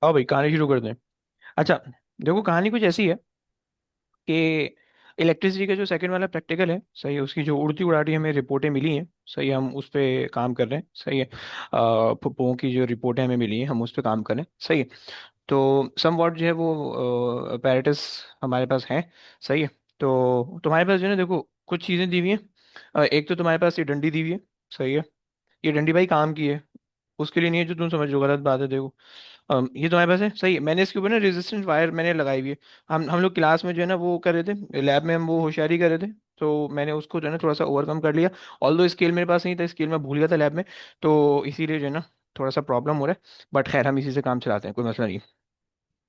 आओ भाई कहानी शुरू कर दें। अच्छा, देखो कहानी कुछ ऐसी है कि इलेक्ट्रिसिटी का जो सेकंड वाला प्रैक्टिकल है, सही है, उसकी जो उड़ती उड़ाटी हमें रिपोर्टें मिली हैं, सही है, हम उस पे काम कर रहे हैं, सही है। फुप्पों की जो रिपोर्टें हमें मिली हैं हम उस पे काम कर रहे हैं, सही है। तो सम वॉट जो है वो अपैरेटस हमारे पास है, सही है। तो तुम्हारे पास जो है ना, देखो कुछ चीज़ें दी हुई हैं। एक तो तुम्हारे पास ये डंडी दी हुई है, सही है। ये डंडी भाई काम की है, उसके लिए नहीं है जो तुम समझ लो, गलत बात है, देखो। ये तुम्हारे पास है, सही है। मैंने इसके ऊपर ना रेजिस्टेंस वायर मैंने लगाई हुई है। हम लोग क्लास में जो है ना वो कर रहे थे, लैब में हम वो होशियारी कर रहे थे। तो मैंने उसको जो है ना थोड़ा सा ओवरकम कर लिया। ऑल दो स्केल मेरे पास नहीं था, स्केल मैं भूल गया था लैब में। तो इसीलिए जो है ना थोड़ा सा प्रॉब्लम हो रहा है, बट खैर हम इसी से काम चलाते हैं, कोई मसला नहीं।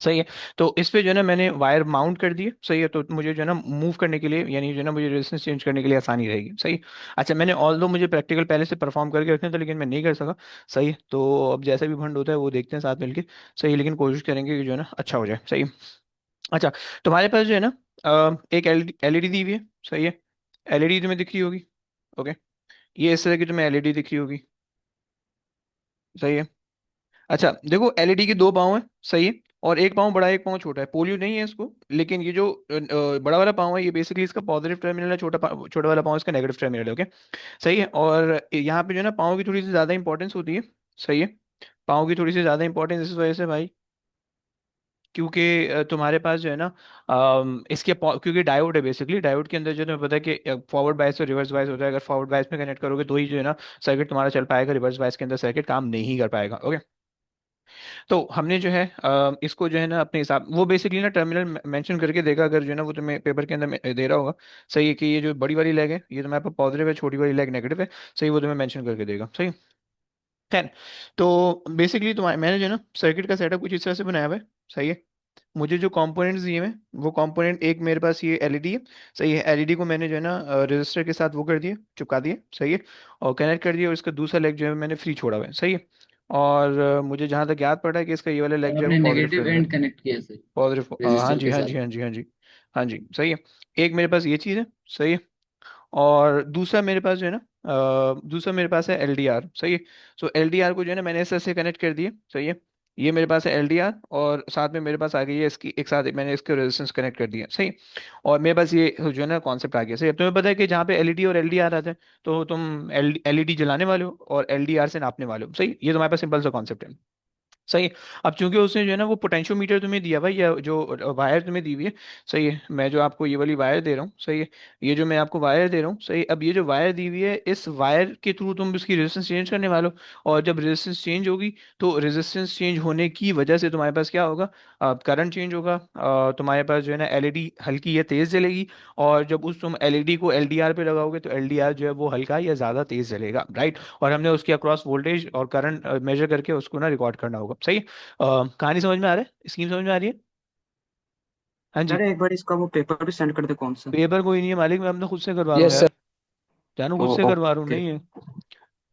सही है। तो इस पे जो है ना मैंने वायर माउंट कर दिए, सही है। तो मुझे जो है ना मूव करने के लिए, यानी जो है ना मुझे रेजिस्टेंस चेंज करने के लिए आसानी रहेगी, सही। अच्छा, मैंने ऑल दो मुझे प्रैक्टिकल पहले से परफॉर्म करके रखने थे, लेकिन मैं नहीं कर सका, सही है। तो अब जैसा भी फंड होता है वो देखते हैं साथ मिलके, सही है, लेकिन कोशिश करेंगे कि जो है ना अच्छा हो जाए, सही है। अच्छा, तुम्हारे पास जो है ना एक एलईडी दी हुई है, सही है। एलईडी तुम्हें दिख रही होगी, ओके। ये इस तरह की तुम्हें एलईडी दिख रही होगी, सही है। अच्छा देखो, एलईडी के दो पाँव हैं, सही है। और एक पाँव बड़ा है, एक पाँव छोटा है, पोलियो नहीं है इसको। लेकिन ये जो बड़ा वाला पाँव है, ये बेसिकली इसका पॉजिटिव टर्मिनल है, छोटा वाला पाँव इसका नेगेटिव टर्मिनल है, ओके। सही है। और यहाँ पे जो है ना पाँव की थोड़ी सी ज्यादा इंपॉर्टेंस होती है, सही है। पाँव की थोड़ी सी ज्यादा इंपॉर्टेंस इस वजह से भाई, क्योंकि तुम्हारे पास जो है ना क्योंकि डायोड है, बेसिकली डायोड के अंदर जो तुम्हें पता है कि फॉरवर्ड बायस और रिवर्स बायस होता है। अगर फॉरवर्ड बायस में कनेक्ट करोगे तो ही जो है ना सर्किट तुम्हारा चल पाएगा, रिवर्स बायस के अंदर सर्किट काम नहीं कर पाएगा, ओके। तो हमने जो है इसको जो है ना अपने हिसाब, वो बेसिकली ना टर्मिनल मेंशन करके देगा, अगर जो है ना वो तुम्हें पेपर के अंदर दे रहा होगा, सही है, कि ये जो बड़ी वाली लेग है ये तुम्हारे पास पॉजिटिव है, छोटी वाली लेग नेगेटिव है, सही, वो तुम्हें मेंशन करके देगा, सही। खैर, तो बेसिकली तुम्हारे मैंने जो है ना सर्किट का सेटअप कुछ इस तरह से बनाया हुआ है, सही है। मुझे जो कंपोनेंट्स दिए हैं वो कंपोनेंट, एक मेरे पास ये एलईडी है, सही है। एलईडी को मैंने जो है ना रजिस्टर के साथ वो कर दिया, चिपका दिया, सही है। और कनेक्ट कर दिया, और इसका दूसरा लेग जो है मैंने फ्री छोड़ा हुआ है, सही है। और मुझे जहाँ तक याद पड़ा है कि इसका ये वाला लेग और जो है वो आपने positive negative terminal, and connect किया सर पॉजिटिव, हाँ रजिस्टर जी के हाँ साथ। जी हाँ जी हाँ जी, हाँ जी, सही है। एक मेरे पास ये चीज़ है, सही है। और दूसरा मेरे पास जो है ना दूसरा मेरे पास है एलडीआर, सही है। सो एलडीआर को जो है ना मैंने ऐसे ऐसे कनेक्ट कर दिए, सही है। ये मेरे पास है एलडीआर, और साथ में मेरे पास आ गई है इसकी, एक साथ मैंने इसके रेजिस्टेंस कनेक्ट कर दिया, सही। और मेरे पास ये जो है ना कॉन्सेप्ट आ गया, सही। अब तुम्हें पता है कि जहाँ पे एलईडी और एलडीआर आते हैं, तो तुम एलईडी जलाने वाले हो और एलडीआर से नापने वाले हो, सही। ये तुम्हारे पास सिंपल सा कॉन्सेप्ट है, सही। अब चूंकि उसने जो है ना वो पोटेंशियोमीटर तुम्हें दिया भाई, या जो वायर तुम्हें दी हुई है, सही है। मैं जो आपको ये वाली वायर दे रहा हूँ, सही है। ये जो मैं आपको वायर दे रहा हूँ, सही। अब ये जो वायर दी हुई है, इस वायर के थ्रू तुम उसकी रेजिस्टेंस चेंज करने वाले हो। और जब रेजिस्टेंस चेंज होगी, तो रेजिस्टेंस चेंज होने की वजह से तुम्हारे पास क्या होगा, करंट चेंज होगा। तुम्हारे पास जो है ना एलईडी हल्की या तेज जलेगी। और जब उस तुम एलईडी को एलडीआर पे लगाओगे, तो एलडीआर जो है वो हल्का या ज्यादा तेज जलेगा, राइट। और हमने उसके अक्रॉस वोल्टेज और करंट मेजर करके उसको ना रिकॉर्ड करना होगा, सही। कहानी समझ में आ रहा है, स्कीम समझ में आ रही है? हाँ जी। अरे एक बार इसका वो पेपर भी सेंड कर दे कौन सा। पेपर कोई नहीं है मालिक, मैं अपना खुद से करवा रहा हूँ यस यार। सर। जानू ओ खुद से करवा रहा हूँ, ओके। नहीं है।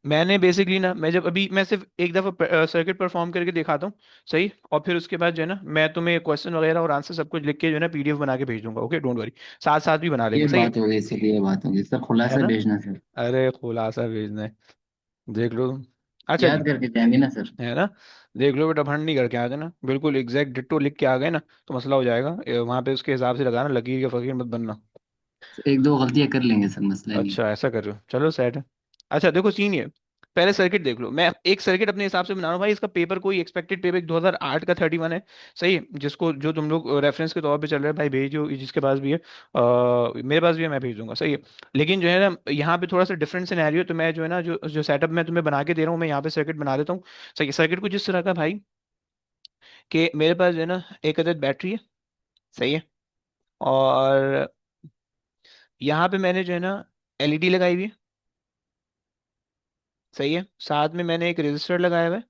मैंने बेसिकली ना, मैं जब अभी मैं सिर्फ एक दफा सर्किट परफॉर्म करके दिखाता हूँ, सही। और फिर उसके बाद जो है ना मैं तुम्हें क्वेश्चन वगैरह और आंसर सब कुछ लिख के जो है ना पीडीएफ बना के भेज दूंगा, ओके, डोंट वरी। साथ साथ भी बना लेंगे, ये सही है। बात हो गई सर, ये बात हो गई सर, है खुलासा ना? भेजना सर। अरे खुलासा भेजना है, देख लो तुम। अच्छा जी। याद करके जाएंगे ना सर। है ना? देख लो बेटा, भंड नहीं करके आ जाना, बिल्कुल एग्जैक्ट डिट्टो लिख के आ गए ना, तो मसला हो जाएगा। वहां पे उसके हिसाब से लगाना, लकीर या फकीर मत बनना। एक दो गलतियां कर लेंगे सर, मसला नहीं। अच्छा ऐसा कर रहे हो, चलो सेट है। अच्छा देखो सीन ये, पहले सर्किट देख लो। मैं एक सर्किट अपने हिसाब से बना रहा हूँ भाई, इसका पेपर कोई एक्सपेक्टेड पेपर 2008 का 31 है, सही है। जिसको जो तुम लोग रेफरेंस के तौर पे चल रहे हैं भाई, भेजो जिसके पास भी है। मेरे पास भी है, मैं भेज दूंगा, सही है। लेकिन जो है ना यहाँ पे थोड़ा सा डिफरेंट सिनेरियो, तो मैं जो है ना जो जो सेटअप मैं तुम्हें बना के दे रहा हूँ, मैं यहाँ पे सर्किट बना देता हूँ। सही है। सर्किट कुछ इस तरह का भाई, कि मेरे पास जो है ना एक अदद बैटरी है, सही है। और यहाँ पे मैंने जो है ना एलईडी लगाई हुई है, सही है। साथ में मैंने एक रजिस्टर लगाया हुआ है।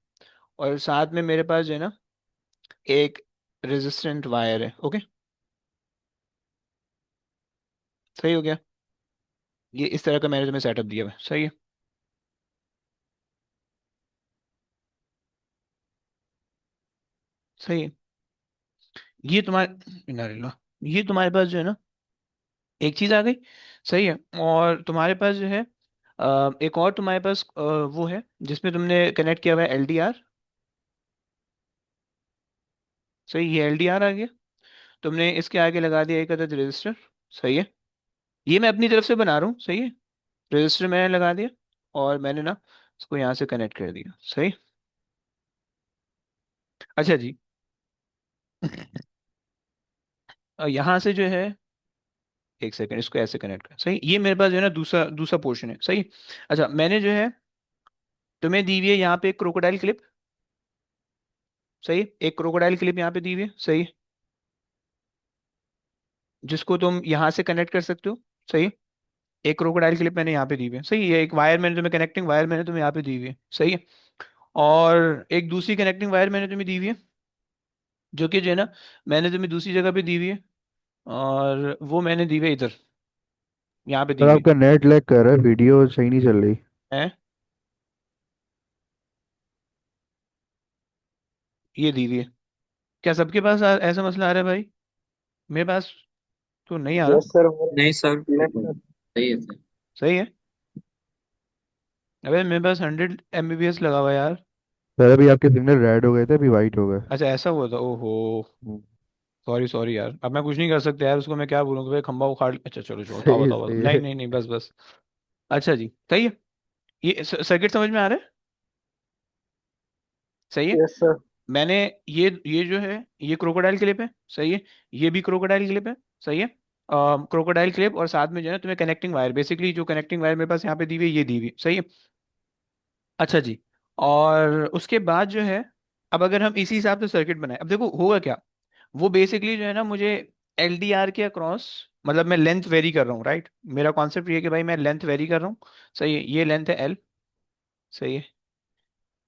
और साथ में मेरे पास जो है ना एक रेजिस्टेंट वायर है, ओके। सही हो गया। ये इस तरह का मैंने तुम्हें सेटअप दिया हुआ है, सही है। सही है। ये तुम्हारे इन्ना लिल्लाह। ये तुम्हारे पास जो है ना एक चीज आ गई, सही है। और तुम्हारे पास जो है एक और तुम्हारे पास वो है जिसमें तुमने कनेक्ट किया हुआ है एलडीआर। सही, ये एलडीआर आ गया। तुमने इसके आगे लगा दिया एक अदद रजिस्टर। सही है। ये मैं अपनी तरफ से बना रहा हूँ, सही है। रजिस्टर मैंने लगा दिया, और मैंने ना इसको यहाँ से कनेक्ट कर दिया। सही। अच्छा जी। यहाँ से जो है, एक सेकंड, इसको ऐसे कनेक्ट कर। सही, ये मेरे पास जो है ना दूसरा दूसरा पोर्शन है। सही। अच्छा, मैंने जो है तुम्हें दी हुई है यहाँ पे एक क्रोकोडाइल क्लिप। सही, एक क्रोकोडाइल क्लिप यहाँ पे दी हुई है। सही, जिसको तुम यहाँ से कनेक्ट कर सकते हो। सही, एक क्रोकोडाइल क्लिप मैंने यहाँ पे दी हुई है। सही है, एक वायर मैंने तुम्हें, कनेक्टिंग वायर मैंने तुम्हें यहाँ पे दी हुई है। सही है। और एक दूसरी कनेक्टिंग वायर मैंने तुम्हें दी हुई है, जो कि जो है ना मैंने तुम्हें दूसरी जगह पे दी हुई है, और वो मैंने दी हुई है इधर, यहाँ पे दी सर हुई आपका नेट लैग कर रहा है, वीडियो सही नहीं चल रही। है। ये दी हुई है। क्या सबके पास ऐसा मसला आ रहा है भाई? मेरे पास तो नहीं आ रहा। Yes sir. नहीं सर, सही है सर। सही है। अबे मेरे पास 100 MBPS लगा हुआ है यार। सर अभी आपके सिग्नल रेड हो गए थे, अभी वाइट हो गए। अच्छा, ऐसा हुआ था, ओहो। हम्म, सॉरी सॉरी यार, अब मैं कुछ नहीं कर सकता यार, उसको मैं क्या बोलूँ कि भाई खंबा उखाड़। अच्छा चलो छोड़ो, सही बताओ है बताओ बताओ। सही नहीं है। नहीं नहीं, बस बस। अच्छा जी, सही है। ये सर्किट समझ में आ रहा है? सही है। Yes sir. मैंने ये जो है, ये क्रोकोडाइल क्लिप है। सही है। ये भी क्रोकोडाइल क्लिप है। सही है। क्रोकोडाइल क्लिप, और साथ में जो है ना तुम्हें कनेक्टिंग वायर, बेसिकली जो कनेक्टिंग वायर मेरे पास यहाँ पे दी हुई है, ये दी हुई है। सही है। अच्छा जी। और उसके बाद जो है, अब अगर हम इसी हिसाब से सर्किट बनाए, अब देखो होगा क्या। वो बेसिकली जो है ना मुझे एलडीआर के अक्रॉस, मतलब मैं लेंथ वेरी कर रहा हूँ, राइट। मेरा कॉन्सेप्ट ये है कि भाई मैं लेंथ वेरी कर रहा हूँ। सही है, ये लेंथ है एल। सही है,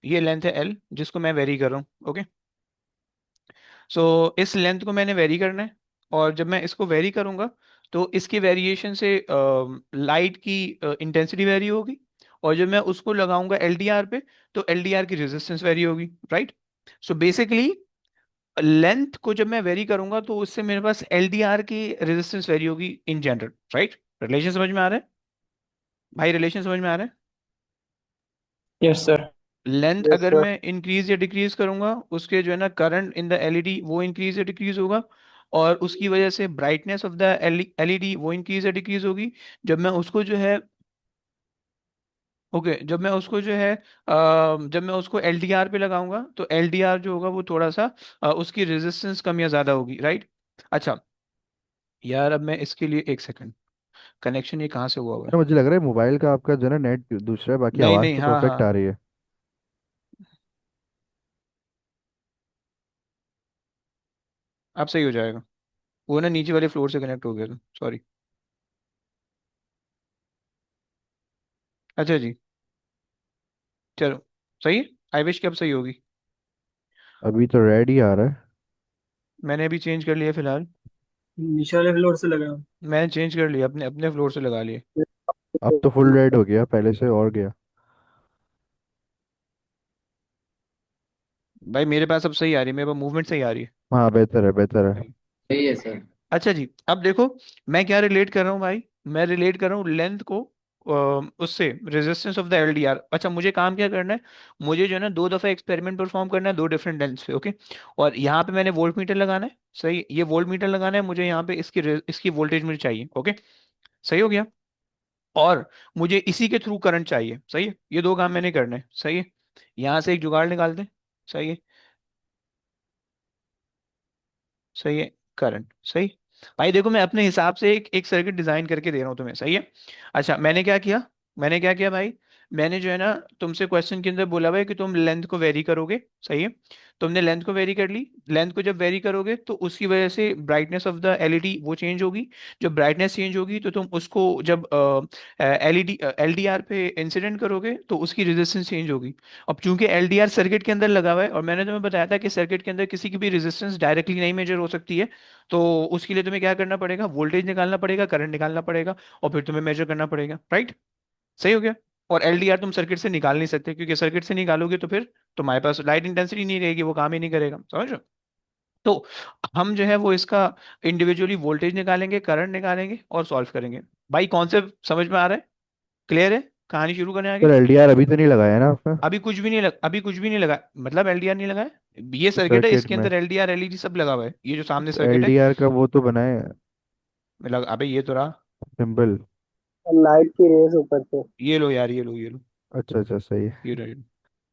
ये लेंथ है एल जिसको मैं वेरी कर रहा हूँ। ओके। सो इस लेंथ को मैंने वेरी करना है, और जब मैं इसको वेरी करूंगा, तो इसकी वेरिएशन से लाइट की इंटेंसिटी वेरी होगी, और जब मैं उसको लगाऊंगा एलडीआर पे, तो एलडीआर की रेजिस्टेंस वेरी होगी, राइट। सो बेसिकली लेंथ को जब मैं वेरी करूंगा, तो उससे मेरे पास एलडीआर की रेजिस्टेंस वेरी होगी इन जनरल, राइट। रिलेशन समझ में आ रहा है भाई? रिलेशन समझ में आ रहा है? Yes sir. लेंथ यस अगर सर। मैं इंक्रीज या डिक्रीज करूंगा, उसके जो है ना करंट इन द एलईडी वो इंक्रीज या डिक्रीज होगा, और उसकी वजह से ब्राइटनेस ऑफ द एलईडी वो इंक्रीज या डिक्रीज होगी। जब मैं उसको जो है, ओके, जब मैं उसको जो है जब मैं उसको एलडीआर पे लगाऊंगा, तो एलडीआर जो होगा वो थोड़ा सा उसकी रेजिस्टेंस कम या ज्यादा होगी, राइट। अच्छा यार, अब मैं इसके लिए एक सेकंड, कनेक्शन ये कहाँ से हुआ हुआ है? सर मुझे लग रहा है मोबाइल का आपका जो है ना नेट दूसरा है, बाकी नहीं आवाज़ नहीं, तो हाँ परफेक्ट हाँ, आ रही है। अब सही हो जाएगा। वो ना नीचे वाले फ्लोर से कनेक्ट हो गया था, सॉरी। अच्छा जी, चलो, सही है। आई विश कि अब सही होगी। अभी तो रेड ही आ रहा है। मैंने अभी चेंज कर लिया फिलहाल। नीचे वाले फ्लोर से लगा। मैंने चेंज कर लिया, अपने अपने फ्लोर से लगा लिए। अब तो फुल रेड हो गया, पहले से और गया। भाई मेरे पास अब सही आ रही है, मेरे पास मूवमेंट सही आ रही हाँ बेहतर है बेहतर है। है। सही है सर। अच्छा जी, अब देखो मैं क्या रिलेट कर रहा हूँ भाई। मैं रिलेट कर रहा हूँ लेंथ को उससे, रेजिस्टेंस ऑफ द एलडीआर। अच्छा, मुझे काम क्या करना है? मुझे जो है ना दो दफा एक्सपेरिमेंट परफॉर्म करना है, दो डिफरेंट लेंथ पे। ओके। और यहाँ पे मैंने वोल्ट मीटर लगाना है। सही, ये वोल्ट मीटर लगाना है मुझे यहाँ पे, इसकी वोल्टेज मुझे चाहिए। ओके। सही हो गया। और मुझे इसी के थ्रू करंट चाहिए। सही है, ये दो काम मैंने करने हैं। सही है। यहाँ से एक जुगाड़ निकाल दें। सही है। सही है। करंट। सही। भाई देखो, मैं अपने हिसाब से एक सर्किट डिजाइन करके दे रहा हूँ तुम्हें। सही है। अच्छा, मैंने क्या किया भाई? मैंने जो है ना तुमसे क्वेश्चन के अंदर बोला हुआ है कि तुम लेंथ को वेरी करोगे। सही है। तुमने लेंथ को वेरी कर ली। लेंथ को जब वेरी करोगे, तो उसकी वजह से ब्राइटनेस ऑफ द एलईडी वो चेंज होगी। जब ब्राइटनेस चेंज होगी, तो तुम उसको जब एलईडी एलडीआर पे इंसिडेंट करोगे, तो उसकी रेजिस्टेंस चेंज होगी। अब चूंकि एलडीआर सर्किट के अंदर लगा हुआ है, और मैंने तुम्हें बताया था कि सर्किट के अंदर किसी की भी रेजिस्टेंस डायरेक्टली नहीं मेजर हो सकती है, तो उसके लिए तुम्हें क्या करना पड़ेगा? वोल्टेज निकालना पड़ेगा, करंट निकालना पड़ेगा, और फिर तुम्हें मेजर करना पड़ेगा, राइट। सही हो गया। और एलडीआर तुम सर्किट से निकाल नहीं सकते, क्योंकि सर्किट से निकालोगे तो फिर तुम्हारे पास लाइट इंटेंसिटी नहीं रहेगी, वो काम ही नहीं करेगा, समझ रहे हो? तो हम जो है वो इसका इंडिविजुअली वोल्टेज निकालेंगे, करंट निकालेंगे, और सॉल्व करेंगे। भाई कॉन्सेप्ट समझ में आ रहा है? क्लियर है? कहानी शुरू करने आगे। सर एलडीआर अभी तो नहीं लगाया है ना आपका? अभी कुछ भी नहीं लगा, मतलब एलडीआर नहीं लगा है। ये सर्किट है, सर्किट इसके में। अंदर एलडीआर एलईडी सब लगा हुआ है, ये जो सामने सर्किट है। एलडीआर का वो तो बनाए, अबे ये तो रहा। सिंबल। लाइट की रेस ऊपर से। ये लो यार, ये लो ये लो। अच्छा अच्छा, सही है। ये लो, ये लो।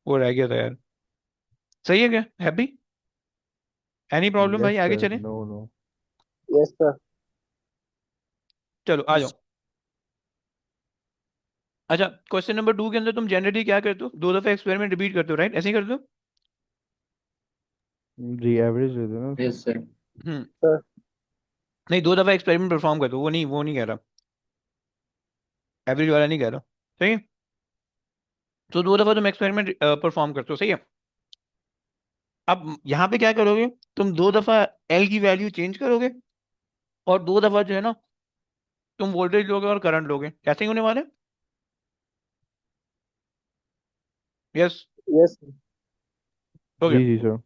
वो रह गया था यार। सही है क्या, हैप्पी? एनी प्रॉब्लम यस भाई, आगे सर, चले? No no. Yes sir. चलो आ जाओ। अच्छा, क्वेश्चन नंबर 2 के अंदर तुम जनरली क्या करते हो, 2 दफा एक्सपेरिमेंट रिपीट करते हो, राइट? ऐसे ही करते हो? जी एवरेज दे दो ना उसको। Yes sir. हम्म। सर नहीं, 2 दफा एक्सपेरिमेंट परफॉर्म करते हो, वो नहीं कह रहा। एवरेज वाला नहीं कह रहा। सही है। तो 2 दफा तुम एक्सपेरिमेंट परफॉर्म करते हो, सही है। अब यहाँ पे क्या करोगे, तुम 2 दफा एल की वैल्यू चेंज करोगे, और 2 दफा जो है ना, तुम वोल्टेज लोगे और करंट लोगे, ऐसे ही होने वाले। यस। यस। हो गया। जी जी सर।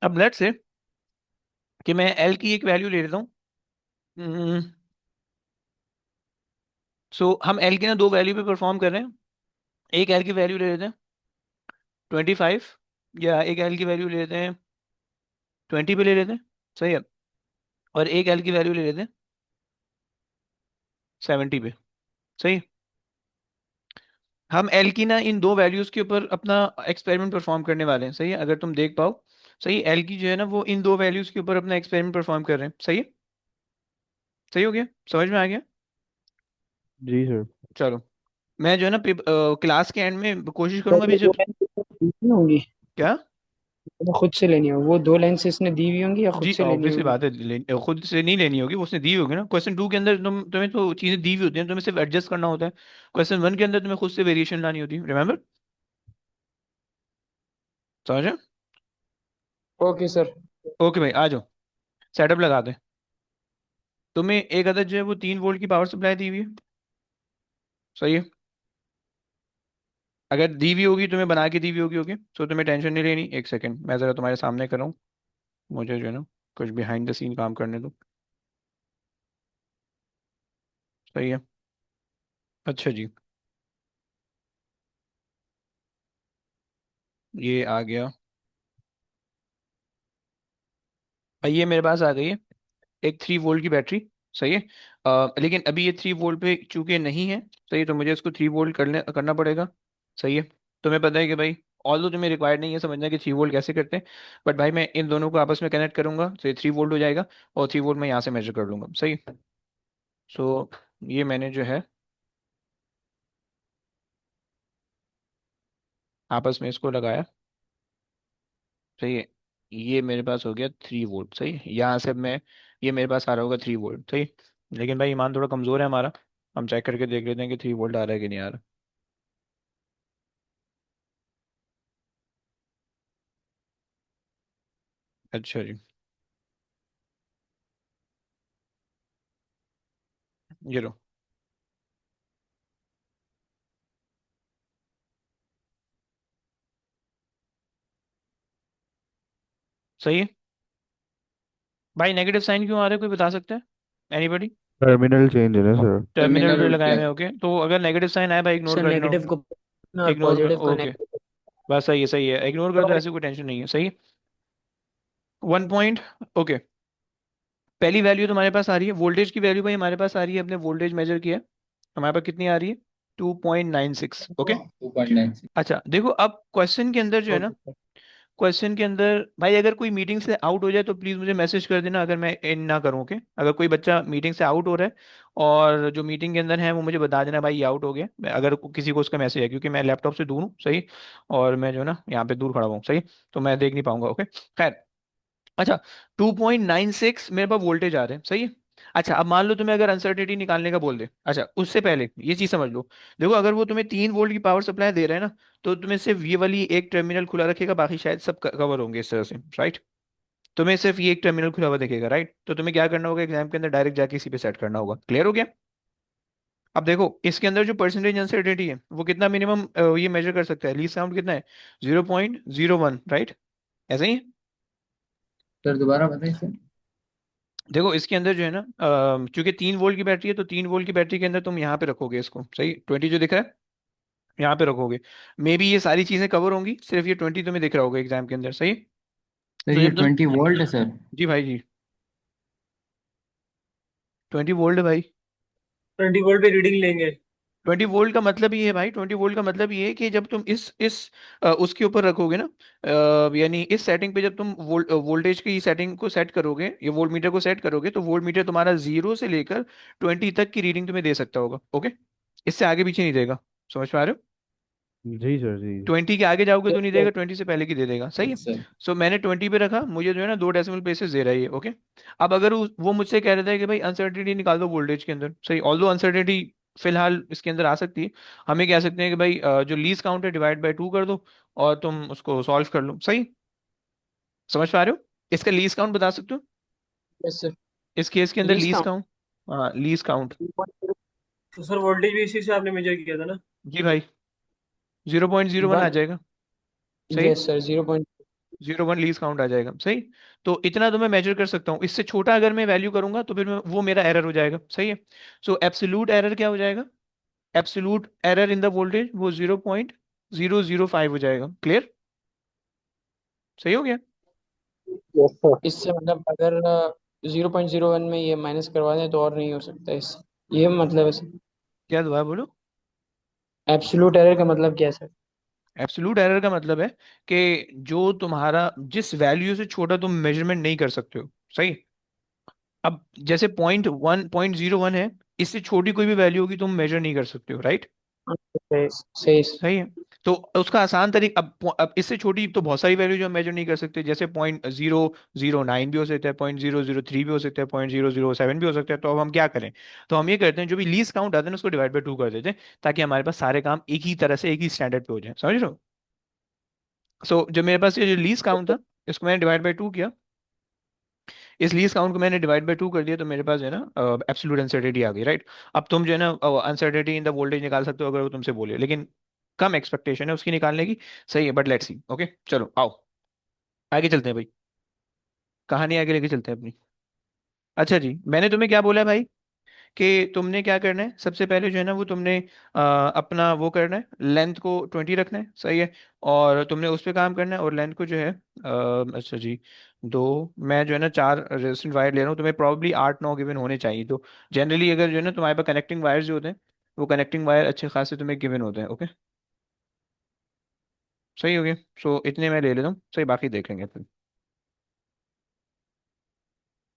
अब लेट्स से कि मैं एल की एक वैल्यू ले लेता हूँ। सो हम एल की ना 2 वैल्यू पे परफॉर्म कर रहे हैं। एक एल की वैल्यू ले लेते हैं 25, या एक एल की वैल्यू ले लेते हैं 20 पे ले लेते हैं, सही है। और एक एल की वैल्यू ले लेते हैं 70 पे, सही है। हम एल की ना इन 2 वैल्यूज के ऊपर अपना एक्सपेरिमेंट परफॉर्म करने वाले हैं, सही है, अगर तुम देख पाओ। सही, एल की जो है ना वो इन 2 वैल्यूज के ऊपर अपना एक्सपेरिमेंट परफॉर्म कर रहे हैं, सही है। सही हो गया, समझ में आ गया? जी सर। चलो, मैं जो है ना क्लास के एंड में कोशिश सर करूंगा ये भी दो जब। लेंस नहीं होंगी, क्या? तो खुद से लेनी होगी वो दो लेंस इसने दी हुई होंगी या खुद जी से लेनी ऑब्वियसली होगी? बात है, खुद से नहीं लेनी होगी, वो उसने दी होगी ना। क्वेश्चन 2 के अंदर तुम्हें तो चीजें दी हुई होती हैं, तुम्हें सिर्फ एडजस्ट करना होता है। क्वेश्चन 1 के अंदर तुम्हें खुद से वेरिएशन लानी होती है, रिमेंबर? समझे? Okay sir. ओके भाई, आ जाओ। सेटअप लगा दे। तुम्हें एक अदद जो है वो 3 वोल्ट की पावर सप्लाई दी हुई है, सही है। अगर दी हुई होगी, तुम्हें बना के दी हुई होगी, ओके, तो तुम्हें टेंशन नहीं लेनी। एक सेकंड, मैं जरा तुम्हारे सामने कर रहा हूँ। मुझे जो है ना कुछ बिहाइंड द सीन काम करने दो। सही है। अच्छा जी, ये आ गया। ये मेरे पास आ गई है एक 3 वोल्ट की बैटरी, सही है। लेकिन अभी ये 3 वोल्ट पे चूंकि नहीं है, सही है, तो मुझे इसको 3 वोल्ट करना पड़ेगा, सही है। तुम्हें पता है कि भाई, ऑल दो तुम्हें रिक्वायर्ड नहीं है समझना कि 3 वोल्ट कैसे करते हैं, बट भाई मैं इन दोनों को आपस में कनेक्ट करूंगा तो ये 3 वोल्ट हो जाएगा, और 3 वोल्ट मैं यहाँ से मेजर कर लूंगा, सही। सो ये मैंने जो है आपस में इसको लगाया, सही है। ये मेरे पास हो गया 3 वोल्ट, सही है। यहाँ से अब मैं, ये मेरे पास आ रहा होगा 3 वोल्ट, सही। लेकिन भाई ईमान थोड़ा कमज़ोर है हमारा, हम चेक करके देख लेते हैं कि 3 वोल्ट आ रहा है कि नहीं आ रहा। अच्छा जी, ये लो। सही है। भाई नेगेटिव साइन क्यों आ रहा है, कोई बता सकता है? एनीबडी? टर्मिनल चेंज है ना सर। टर्मिनल टर्मिनल पे उल्टे लगाए हैं। हुए, ओके, तो अगर नेगेटिव साइन आए भाई इग्नोर सर कर देना। नेगेटिव को और इग्नोर कर, पॉजिटिव को ओके। नेगेटिव। बस सही है, सही है, इग्नोर कर दो, ऐसे कोई टेंशन नहीं है, सही है। 1 पॉइंट, ओके। पहली वैल्यू तुम्हारे पास आ रही है, वोल्टेज की वैल्यू भाई हमारे पास आ रही है, अपने वोल्टेज मेजर किया है, हमारे पास कितनी आ रही है? 2.96, ओके। 2.96। अच्छा देखो, अब क्वेश्चन के अंदर जो है ना, ओके सर। क्वेश्चन के अंदर भाई अगर कोई मीटिंग से आउट हो जाए तो प्लीज़ मुझे मैसेज कर देना, अगर मैं इन ना करूँ, ओके। अगर कोई बच्चा मीटिंग से आउट हो रहा है और जो मीटिंग के अंदर है वो मुझे बता देना भाई ये आउट हो गया, अगर किसी को उसका मैसेज है, क्योंकि मैं लैपटॉप से दूर हूँ, सही। और मैं जो है ना यहाँ पे दूर खड़ा हुआ हूँ, सही, तो मैं देख नहीं पाऊंगा, ओके। खैर, अच्छा, 2.96 मेरे पास वोल्टेज आ रहे हैं, सही है। अच्छा, अब मान लो तुम्हें अगर अनसर्टेनिटी निकालने का बोल दे, अच्छा उससे पहले ये चीज समझ लो। देखो, अगर वो तुम्हें 3 वोल्ट की पावर सप्लाई दे रहे हैं ना, तो तुम्हें सिर्फ ये वाली एक टर्मिनल खुला रखेगा, बाकी शायद सब कवर होंगे इस तरह से, राइट। तुम्हें सिर्फ ये एक टर्मिनल खुला हुआ दिखेगा, राइट, तो तुम्हें क्या करना होगा, एग्जाम के अंदर डायरेक्ट जाके इसी पे सेट करना होगा, क्लियर हो गया? अब देखो, इसके अंदर जो परसेंटेज अनसर्टेनिटी है वो कितना मिनिमम ये मेजर कर सकता है, लीस्ट काउंट कितना है? 0.01, राइट, ऐसे ही है? सर दोबारा बताइए सर। देखो इसके अंदर जो है ना, चूंकि 3 वोल्ट की बैटरी है, तो 3 वोल्ट की बैटरी के अंदर तुम यहाँ पे रखोगे इसको, सही, 20 जो दिख रहा है, यहाँ पे रखोगे। मे बी ये सारी चीजें कवर होंगी, सिर्फ ये 20 तुम्हें दिख रहा होगा एग्जाम के अंदर, सही। सर तो ये जब तुम, 20 वोल्ट है सर। जी भाई जी, 20 वोल्ट है भाई। 20 वोल्ट पे रीडिंग लेंगे। 20 वोल्ट का मतलब ये है भाई, 20 वोल्ट का मतलब ये है कि जब तुम इस उसके ऊपर रखोगे ना, यानी इस सेटिंग पे जब तुम वोल्टेज की सेटिंग को सेट करोगे, ये वोल्ट मीटर को सेट करोगे, तो वोल्ट मीटर तुम्हारा 0 से लेकर 20 तक की रीडिंग तुम्हें दे सकता होगा, ओके। इससे आगे पीछे नहीं देगा। समझ पा रहे हो? जी सर जी। 20 के आगे जाओगे तो नहीं Yes, देगा, 20 से पहले की दे देगा, सही है। Yes sir. सो मैंने 20 पे रखा, मुझे जो है ना 2 डेसिमल प्लेसेस दे रहा है ये, ओके। अब अगर वो मुझसे कह रहा था कि भाई अनसर्टेनिटी निकाल दो वोल्टेज के अंदर, सही, ऑल्दो अनसर्टेनिटी फिलहाल इसके अंदर आ सकती है। हम ये कह सकते हैं कि भाई जो लीज काउंट है डिवाइड बाई 2 कर दो, और तुम उसको सॉल्व कर लो, सही। समझ पा रहे हो? इसका लीज काउंट बता सकते हो sir. इस केस के अंदर लीज लीज काउंट काउंट? हाँ, लीज काउंट। तो सर वोल्टेज भी इसी से आपने मेजर किया था ना? जी भाई, 0.01 आ वन। जाएगा, सही। Yes sir, 0. 0.1 लीज काउंट आ जाएगा, सही। तो इतना तो मैं मेजर कर सकता हूँ, इससे छोटा अगर मैं वैल्यू करूंगा तो फिर वो मेरा एरर हो जाएगा, सही है। सो एब्सोल्यूट एरर क्या हो जाएगा? Absolute error in the voltage वो 0.005 हो जाएगा, क्लियर? सही हो गया? Yes sir. इससे मतलब अगर 0.01 में ये माइनस करवा दें तो और नहीं हो सकता इससे, ये मतलब है सर। क्या दोबारा बोलो। एब्सोल्यूट एरर का मतलब क्या है सर? एब्सोल्यूट एरर का मतलब है कि जो तुम्हारा, जिस वैल्यू से छोटा तुम मेजरमेंट नहीं कर सकते हो, सही। अब जैसे 0.01 है, इससे छोटी कोई भी वैल्यू होगी तुम मेजर नहीं कर सकते हो, राइट? सही सही सर। सही है। तो उसका आसान तरीका, अब इससे छोटी तो बहुत सारी वैल्यू जो हम मेजर नहीं कर सकते, जैसे 0.009 भी हो सकता है, 0.003 भी हो सकता है, 0.007 भी हो सकता है। तो अब हम क्या करें? तो हम ये करते हैं, जो भी लीस्ट काउंट आता है ना उसको डिवाइड बाई 2 कर देते हैं, ताकि हमारे पास सारे काम एक ही तरह से एक ही स्टैंडर्ड पे हो जाए, समझ रहे हो? सो जो मेरे पास ये जो लीस्ट काउंट था, इसको मैंने डिवाइड बाई 2 किया। इस लीस्ट काउंट को मैंने डिवाइड बाई 2 कर दिया, तो मेरे पास जो है ना एब्सोल्यूट अनसर्टेनिटी आ गई, राइट। अब तुम जो है ना अनसर्टेनिटी इन द वोल्टेज निकाल सकते हो अगर वो तुमसे बोले, लेकिन कम एक्सपेक्टेशन है उसकी निकालने की, सही है, बट लेट्स सी, ओके। चलो आओ आगे चलते हैं भाई, कहानी आगे लेके चलते हैं अपनी। अच्छा जी, मैंने तुम्हें क्या बोला भाई, कि तुमने क्या करना है, सबसे पहले जो है ना वो तुमने अपना वो करना है, लेंथ को 20 रखना है, सही है। और तुमने उस पर काम करना है, और लेंथ को जो है अच्छा जी, दो, मैं जो है ना 4 रेजिस्टेंट वायर ले रहा हूँ, तुम्हें प्रॉब्ली 8-9 गिवन होने चाहिए। तो जनरली अगर जो है ना तुम्हारे पास कनेक्टिंग वायर्स जो होते हैं, वो कनेक्टिंग वायर अच्छे खासे तुम्हें गिवन होते हैं, ओके। सही हो गया। सो इतने मैं ले लेता हूँ, सही, बाकी देख लेंगे फिर।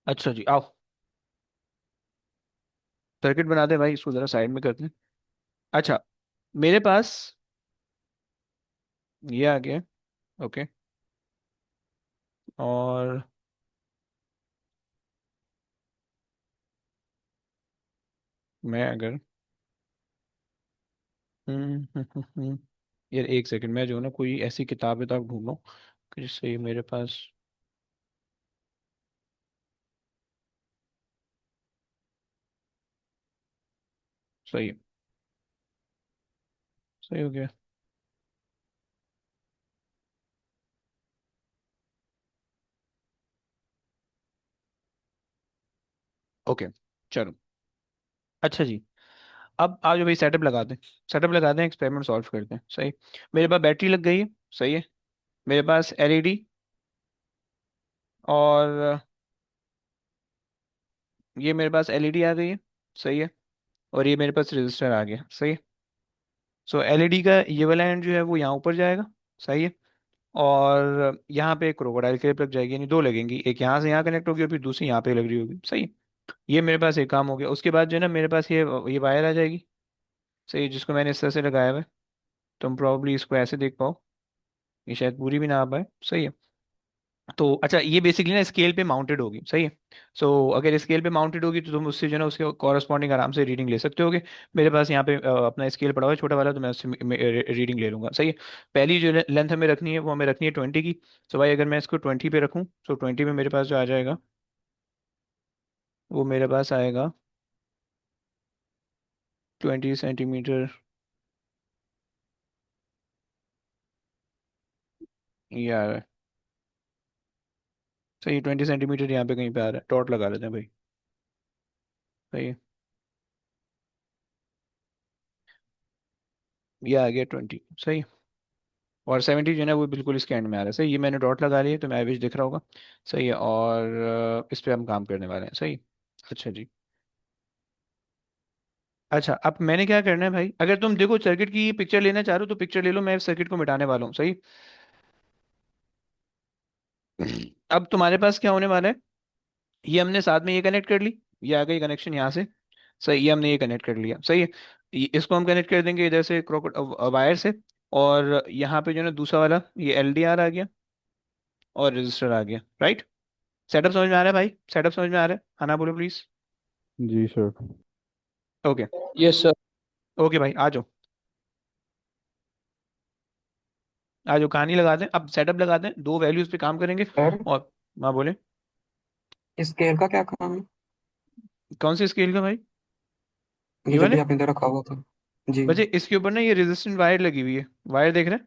अच्छा जी आओ, सर्किट बनाते हैं भाई, इसको जरा साइड में करते हैं। अच्छा, मेरे पास ये आ गया, ओके। और मैं अगर यार एक सेकंड, मैं जो है ना कोई ऐसी किताब विताब ढूंढ लूँ कि जिससे ये मेरे पास, सही है, सही हो गया, ओके। चलो, अच्छा जी, अब आज भाई सेटअप लगाते हैं, सेटअप लगाते हैं, एक्सपेरिमेंट सॉल्व करते हैं, सही। मेरे पास बैटरी लग गई है, सही है। मेरे पास एलईडी, और ये मेरे पास एलईडी आ गई है, सही है। और ये मेरे पास रजिस्टर आ गया, सही है। सो एलईडी का ये वाला एंड जो है वो यहाँ ऊपर जाएगा, सही है। और यहाँ पे एक क्रोकोडाइल क्लिप लग जाएगी, यानी दो लगेंगी, एक यहाँ से यहाँ कनेक्ट होगी और फिर दूसरी यहाँ पे लग रही होगी, सही। ये मेरे पास एक काम हो गया। उसके बाद जो है ना मेरे पास ये वायर आ जाएगी, सही, जिसको मैंने इस तरह से लगाया हुआ है। तुम प्रॉब्ली इसको ऐसे देख पाओ, ये शायद पूरी भी ना आ पाए, सही है। तो अच्छा, ये बेसिकली ना स्केल पे माउंटेड होगी, सही है। सो अगर स्केल पे माउंटेड होगी तो तुम उससे जो है ना उसके कॉरस्पॉन्डिंग आराम से रीडिंग ले सकते होगे। मेरे पास यहाँ पे अपना स्केल पड़ा हुआ है छोटा वाला, तो मैं उससे रीडिंग ले लूंगा, सही है। पहली जो लेंथ हमें रखनी है वो हमें रखनी है 20 की। सो भाई अगर मैं इसको 20 पे रखूँ, तो 20 में मेरे पास जो आ जाएगा, वो मेरे पास आएगा 20 सेंटीमीटर, ये आ रहा है, सही, 20 सेंटीमीटर यहाँ पे कहीं पे आ रहा है, डॉट लगा लेते हैं भाई, सही है। ये आ गया 20, सही। और 70 जो है ना वो बिल्कुल इसके एंड में आ रहा है, सही। ये मैंने डॉट लगा लिया तो मैं एवरेज दिख रहा होगा, सही है। और इस पे हम काम करने वाले हैं, सही। अच्छा जी। अच्छा, अब मैंने क्या करना है भाई, अगर तुम देखो सर्किट की पिक्चर लेना चाह रहे हो तो पिक्चर ले लो, मैं सर्किट को मिटाने वाला हूँ, सही। अब तुम्हारे पास क्या होने वाला है, ये हमने साथ में ये कनेक्ट कर ली, ये आ गई कनेक्शन यहाँ से, सही। ये हमने ये कनेक्ट कर लिया, सही है। इसको हम कनेक्ट कर देंगे इधर से वायर से। और यहाँ पे जो है ना दूसरा वाला ये LDR आ गया और रजिस्टर आ गया, राइट। सेटअप समझ में आ रहा है भाई, सेटअप समझ में आ रहा है, हाँ ना बोलो प्लीज। जी sir. Okay. Yes sir. Okay भाई, आ जाओ। आ जाओ, कहानी लगाते हैं, अब सेटअप लगाते हैं, दो वैल्यूज पे काम करेंगे। सर और हाँ बोले। स्केल का क्या काम है? कौन से स्केल का भाई? ये ये जो वाले। भी आपने इधर रखा हुआ था। जी। बच्चे इसके ऊपर ना ये रेजिस्टेंट वायर लगी हुई है, वायर देख रहे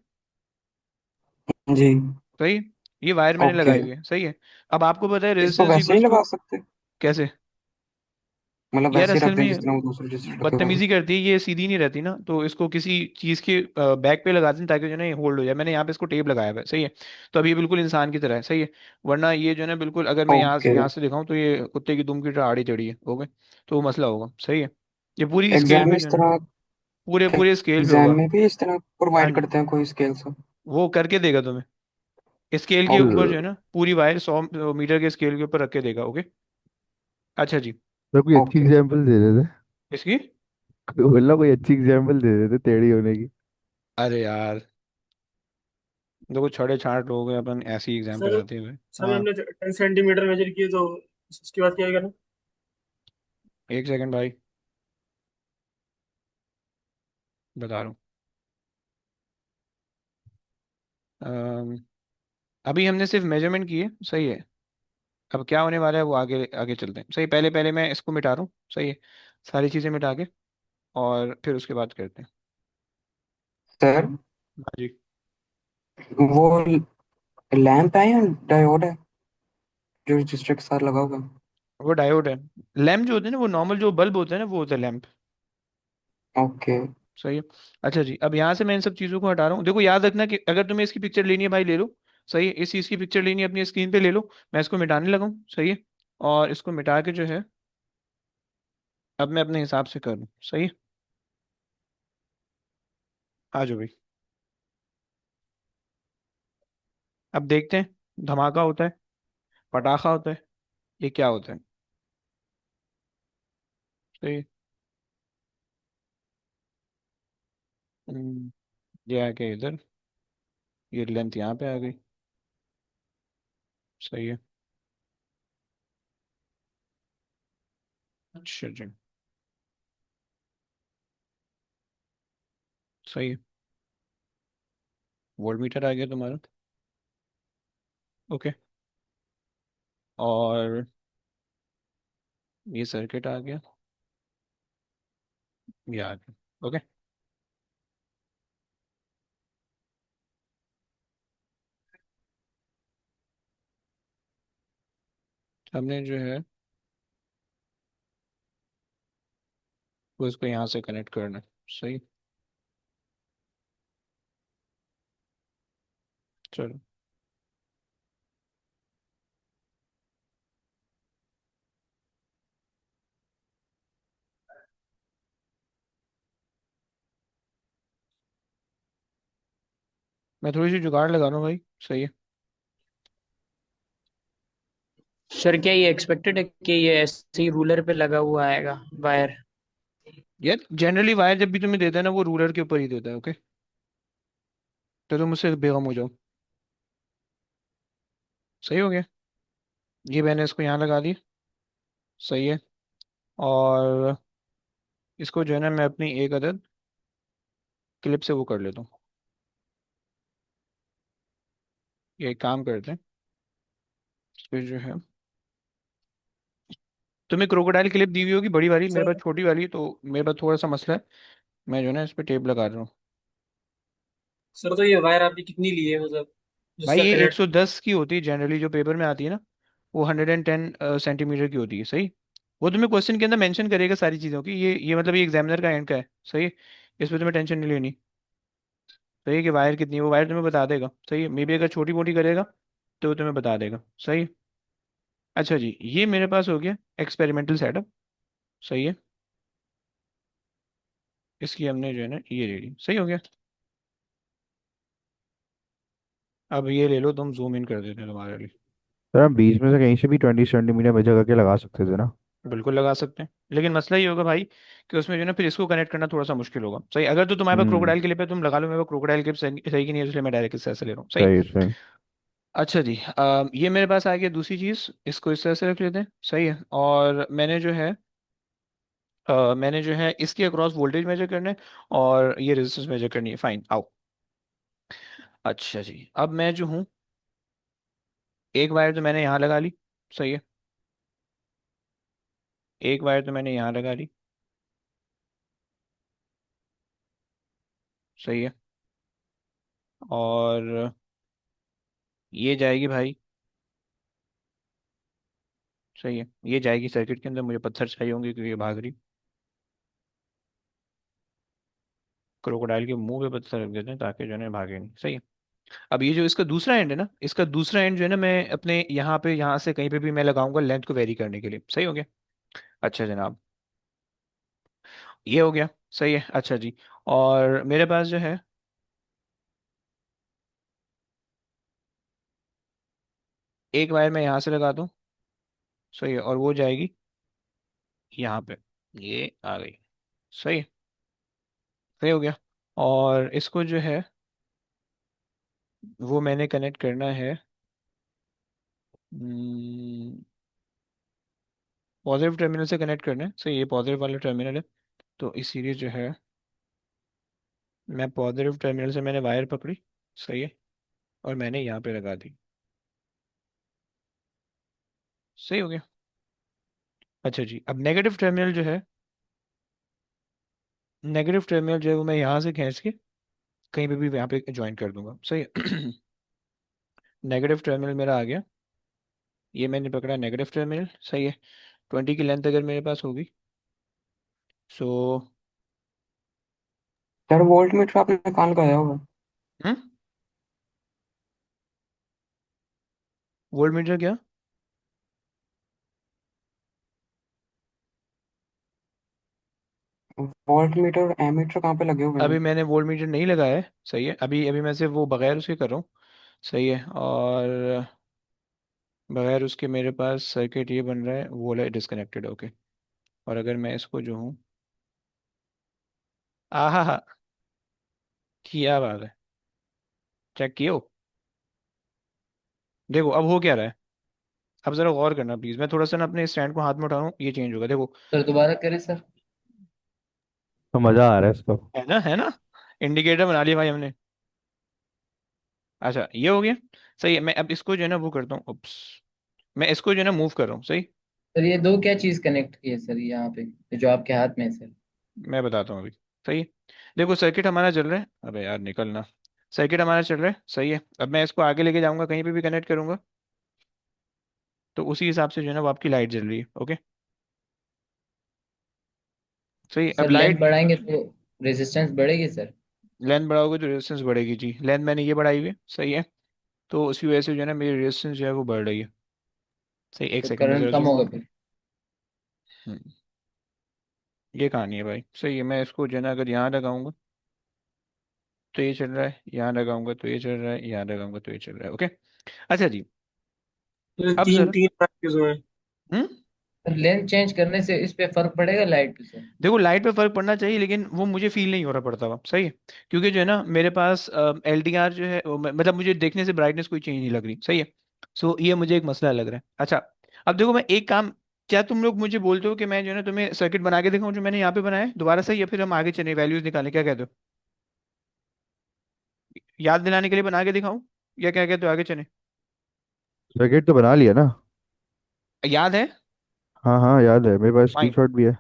हैं, जी। सही। ये वायर मैंने ओके। लगाई हुई है, सही है। अब आपको पता है इसको रेजिस्टेंस वैसे नहीं इक्वल्स टू। लगा सकते? कैसे? मतलब यार वैसे ही असल रख दें में जिस तरह वो दूसरे रजिस्टर रखे हुए हैं? बदतमीजी करती है, ये सीधी नहीं रहती ना, तो इसको किसी चीज के बैक पे लगा दें ताकि जो है ना ये होल्ड हो जाए। मैंने यहाँ पे इसको टेप लगाया हुआ है, सही है। तो अब ये बिल्कुल इंसान की तरह है, सही है। वरना ये जो है ना बिल्कुल, अगर मैं ओके। यहाँ से दिखाऊं तो ये कुत्ते की दुम की तरह आड़ी टेढ़ी है, ओके। तो वो मसला होगा, सही है। ये पूरी स्केल एग्जाम में पे जो इस है ना, तरह पूरे पूरे स्केल पे एग्जाम होगा। में भी इस तरह हाँ प्रोवाइड जी, करते हैं कोई स्केल से? वो करके देगा तुम्हें, स्केल के ओके। ऊपर जो है ना पूरी वायर 100 मीटर के स्केल के ऊपर रख के देगा, ओके। अच्छा जी। सर कोई अच्छी ओके। एग्जांपल दे देते। इसकी। बोला कोई अच्छी एग्जांपल दे देते टेढ़ी होने की। अरे यार, देखो छड़े छाट लोग हैं अपन, ऐसी एग्जाम्पल सर आती है भाई। सर हाँ। हमने 10 सेंटीमीटर मेजर किए तो उसके बाद क्या करना? एक सेकंड भाई, बता रहा हूँ। अभी हमने सिर्फ मेजरमेंट की है, सही है। अब क्या होने वाला है वो आगे आगे चलते हैं, सही। पहले पहले मैं इसको मिटा रहा हूँ, सही है। सारी चीज़ें मिटा के और फिर उसके बाद करते हैं। सर हाँ जी। वो लैंप है या डायोड है जो रजिस्टर के साथ लगा हुआ है? वो डायोड है। लैम्प जो होते हैं ना, वो नॉर्मल जो बल्ब होते हैं ना, वो होता है लैम्प, ओके। सही है। अच्छा जी, अब यहाँ से मैं इन सब चीज़ों को हटा रहा हूँ। देखो याद रखना कि अगर तुम्हें इसकी पिक्चर लेनी है भाई ले लो, सही है। इस चीज़ की पिक्चर लेनी है अपनी स्क्रीन पे ले लो। मैं इसको मिटाने लगा हूँ, सही है। और इसको मिटा के जो है अब मैं अपने हिसाब से करूँ, सही है। आ जाओ भाई, अब देखते हैं। धमाका होता है, पटाखा होता है, ये क्या होता है, सही है। हम्म, ये आ गया इधर, ये लेंथ यहाँ पे आ गई, सही है। अच्छा जी, सही है। वोल्ट मीटर आ गया तुम्हारा, ओके। और ये सर्किट आ गया, ये आ गया, ओके। हमने जो है वो इसको यहाँ से कनेक्ट करना है, सही। चलो, मैं थोड़ी सी जुगाड़ लगा रहा हूँ भाई, सही है। सर क्या ये एक्सपेक्टेड है कि ये ऐसे ही रूलर पे लगा हुआ आएगा वायर? यार जनरली वायर जब भी तुम्हें देता है ना वो रूलर के ऊपर ही देता है, ओके। तो तुम मुझसे बेगम हो जाओ, सही हो गया। ये मैंने इसको यहाँ लगा दी, सही है। और इसको जो है ना मैं अपनी एक अदद क्लिप से वो कर लेता हूँ। ये एक काम करते हैं, इस पे जो है तुम्हें क्रोकोडाइल क्लिप दी हुई होगी बड़ी वाली, मेरे सर पास छोटी वाली है, तो मेरे पास थोड़ा सा मसला है। मैं जो है ना इस पे टेप लगा रहा हूँ। सर तो ये वायर आपने कितनी ली है मतलब भाई जिससे ये कनेक्ट? 110 की होती है जनरली, जो पेपर में आती है ना वो 110 सेंटीमीटर की होती है, सही। वो तुम्हें क्वेश्चन के अंदर मेंशन करेगा सारी चीज़ों की, ये मतलब ये एग्जामिनर का एंड का है, सही। इस पे तुम्हें टेंशन नहीं लेनी। सही है कि वायर कितनी है, वो वायर तुम्हें बता देगा। सही है, मे बी अगर छोटी मोटी करेगा तो वो तुम्हें बता देगा। सही है। अच्छा जी, ये मेरे पास हो गया एक्सपेरिमेंटल सेटअप। सही है, इसकी हमने जो है ना ये ले ली। सही हो गया। अब ये ले लो, तुम जूम इन कर देते हैं तुम्हारे लिए। सर हम बीच में से कहीं से भी 20 सेंटीमीटर मेजर करके लगा सकते थे ना। बिल्कुल लगा सकते हैं, लेकिन मसला ये होगा भाई कि उसमें जो है ना फिर इसको कनेक्ट करना थोड़ा सा मुश्किल होगा। सही, अगर तो तुम्हारे पास हम्म। क्रोकोडाइल क्लिप है तुम लगा लो, मेरे पास क्रोकोडाइल क्लिप सही सही की नहीं है, इसलिए मैं डायरेक्ट इस तरह से ले रहा हूँ। सही। सही सही। अच्छा जी, ये मेरे पास आ गया दूसरी चीज़, इसको इस तरह से रख लेते हैं। सही है, और मैंने जो है इसके अक्रॉस वोल्टेज मेजर करना है और ये रेजिस्टेंस मेजर करनी है। फाइन, आओ। अच्छा जी, अब मैं जो हूँ, एक वायर तो मैंने यहाँ लगा ली। सही है, एक वायर तो मैंने यहाँ लगा ली। सही है, और ये जाएगी भाई। सही है, ये जाएगी सर्किट के अंदर, मुझे पत्थर चाहिए होंगे क्योंकि ये भाग रही। क्रोकोडाइल के मुंह पे पत्थर रख देते हैं ताकि जो है ना भागे नहीं। सही है। अब ये जो इसका दूसरा एंड है ना, इसका दूसरा एंड जो है ना, मैं अपने यहाँ पे, यहाँ से कहीं पे भी मैं लगाऊंगा लेंथ को वेरी करने के लिए। सही हो गया। अच्छा जनाब, ये हो गया। सही है। अच्छा जी, और मेरे पास जो है एक वायर मैं यहाँ से लगा दूँ। सही है, और वो जाएगी यहाँ पे, ये आ गई। सही है, सही हो गया। और इसको जो है वो मैंने कनेक्ट करना है पॉजिटिव टर्मिनल से कनेक्ट करना है। सही, ये पॉजिटिव वाला टर्मिनल है, तो इसीलिए जो है मैं पॉजिटिव टर्मिनल से मैंने वायर पकड़ी। सही है, और मैंने यहाँ पे लगा दी। सही हो गया। अच्छा जी, अब नेगेटिव टर्मिनल जो है, नेगेटिव टर्मिनल जो है वो मैं यहाँ से खींच के कहीं पे भी यहाँ पे ज्वाइन कर दूंगा। सही है। नेगेटिव टर्मिनल मेरा आ गया, ये मैंने पकड़ा नेगेटिव टर्मिनल। सही है, 20 की लेंथ अगर मेरे पास होगी, सो सर वोल्ट मीटर आपने कहाँ लगाया होगा? वोल्ट मीटर क्या? वोल्ट मीटर और एमीटर कहाँ पे लगे हुए अभी हैं? मैंने वोल्ट मीटर नहीं लगाया है। सही है, अभी अभी मैं सिर्फ वो बगैर उसके कर रहा हूँ। सही है, और बगैर उसके मेरे पास सर्किट ये बन रहा है, वो है डिस्कनेक्टेड। ओके, और अगर मैं इसको जो हूँ, आहा हा, क्या बात है, चेक कियो। देखो अब हो क्या रहा है, अब जरा गौर करना प्लीज, मैं थोड़ा सा ना अपने स्टैंड को हाथ में उठा रहा हूँ, ये चेंज होगा देखो। सर दोबारा करें सर। तो मजा आ रहा है इसको। है ना, है ना, इंडिकेटर बना लिया भाई हमने। अच्छा, ये हो गया। सही है, मैं अब इसको जो है ना वो करता हूँ, उप्स, मैं इसको जो है ना मूव कर रहा हूँ। सही, सर ये दो क्या चीज कनेक्ट की है सर यहाँ पे, ये जो आपके हाथ में है सर? मैं बताता हूँ अभी। सही है, देखो सर्किट हमारा चल रहा है, अबे यार निकलना। सर्किट हमारा चल रहा है। सही है, अब मैं इसको आगे लेके जाऊंगा, कहीं पे भी कनेक्ट करूंगा तो उसी हिसाब से जो है ना वो आपकी लाइट जल रही है। ओके, सही, अब सर लेंथ लाइट, बढ़ाएंगे तो रेजिस्टेंस बढ़ेगी सर? लेंथ बढ़ाओगे तो रेजिस्टेंस बढ़ेगी जी। लेंथ मैंने ये बढ़ाई हुई है। सही है, तो उसकी वजह से जो है ना मेरी रेजिस्टेंस जो है वो बढ़ रही है। सही, एक तो सेकंड में करंट जरा कम जूम होगा आउट। फिर? ये कहानी है भाई। सही है, मैं इसको जो है ना अगर यहाँ लगाऊंगा तो ये चल रहा है, यहाँ लगाऊंगा तो ये चल रहा है, यहाँ लगाऊंगा तो ये चल रहा है। ओके, अच्छा जी, तो अब तीन जरा, तीन प्रैक्टिस हुए। हम्म, सर लेंथ चेंज करने से इस पे फर्क पड़ेगा लाइट पे सर? देखो लाइट पे फर्क पड़ना चाहिए, लेकिन वो मुझे फील नहीं हो रहा पड़ता हुआ। सही है, क्योंकि जो है ना मेरे पास एल डी आर जो है मतलब मुझे देखने से ब्राइटनेस कोई चेंज नहीं लग रही। सही है, सो ये मुझे एक मसला लग रहा है। अच्छा, अब देखो मैं एक काम, क्या तुम लोग मुझे बोलते हो कि मैं जो है ना तुम्हें सर्किट बना के दिखाऊं जो मैंने यहाँ पे बनाया है दोबारा से, या फिर हम आगे चले वैल्यूज निकालें, क्या कहते हो? याद दिलाने के लिए बना के दिखाऊं, या क्या कहते हो आगे चले? सर्किट तो बना लिया ना। याद है? हाँ हाँ याद है, मेरे पास फाइन, स्क्रीनशॉट भी है।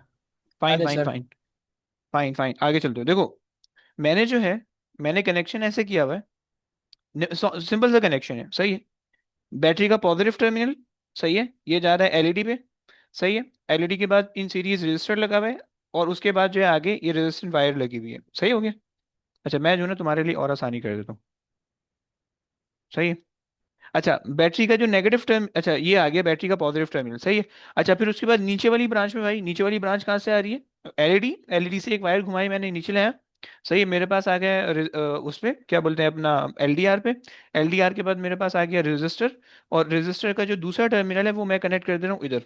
फाइन अरे fine sir. Fine, fine fine, आगे चलते हो। देखो मैंने जो है, मैंने कनेक्शन ऐसे किया हुआ है, सिंपल सा कनेक्शन है। सही है, बैटरी का पॉजिटिव टर्मिनल, सही है, ये जा रहा है एलईडी पे। सही है, एलईडी के बाद इन सीरीज रजिस्टर लगा हुआ है, और उसके बाद जो है आगे ये रेजिस्टेंट वायर लगी हुई है। सही हो गया। अच्छा मैं जो है ना तुम्हारे लिए और आसानी कर देता हूँ। सही है। अच्छा बैटरी का जो नेगेटिव टर्म, अच्छा ये आ गया बैटरी का पॉजिटिव टर्मिनल, सही है। अच्छा फिर उसके बाद नीचे वाली ब्रांच में भाई, नीचे वाली ब्रांच कहाँ से आ रही है? एलईडी, एलईडी से एक वायर घुमाई मैंने नीचे लाया। सही है, मेरे पास आ गया उस पे क्या बोलते हैं अपना, एलडीआर पे। एलडीआर के बाद मेरे पास आ गया रेजिस्टर, और रेजिस्टर का जो दूसरा टर्मिनल है वो मैं कनेक्ट कर दे रहा हूँ इधर।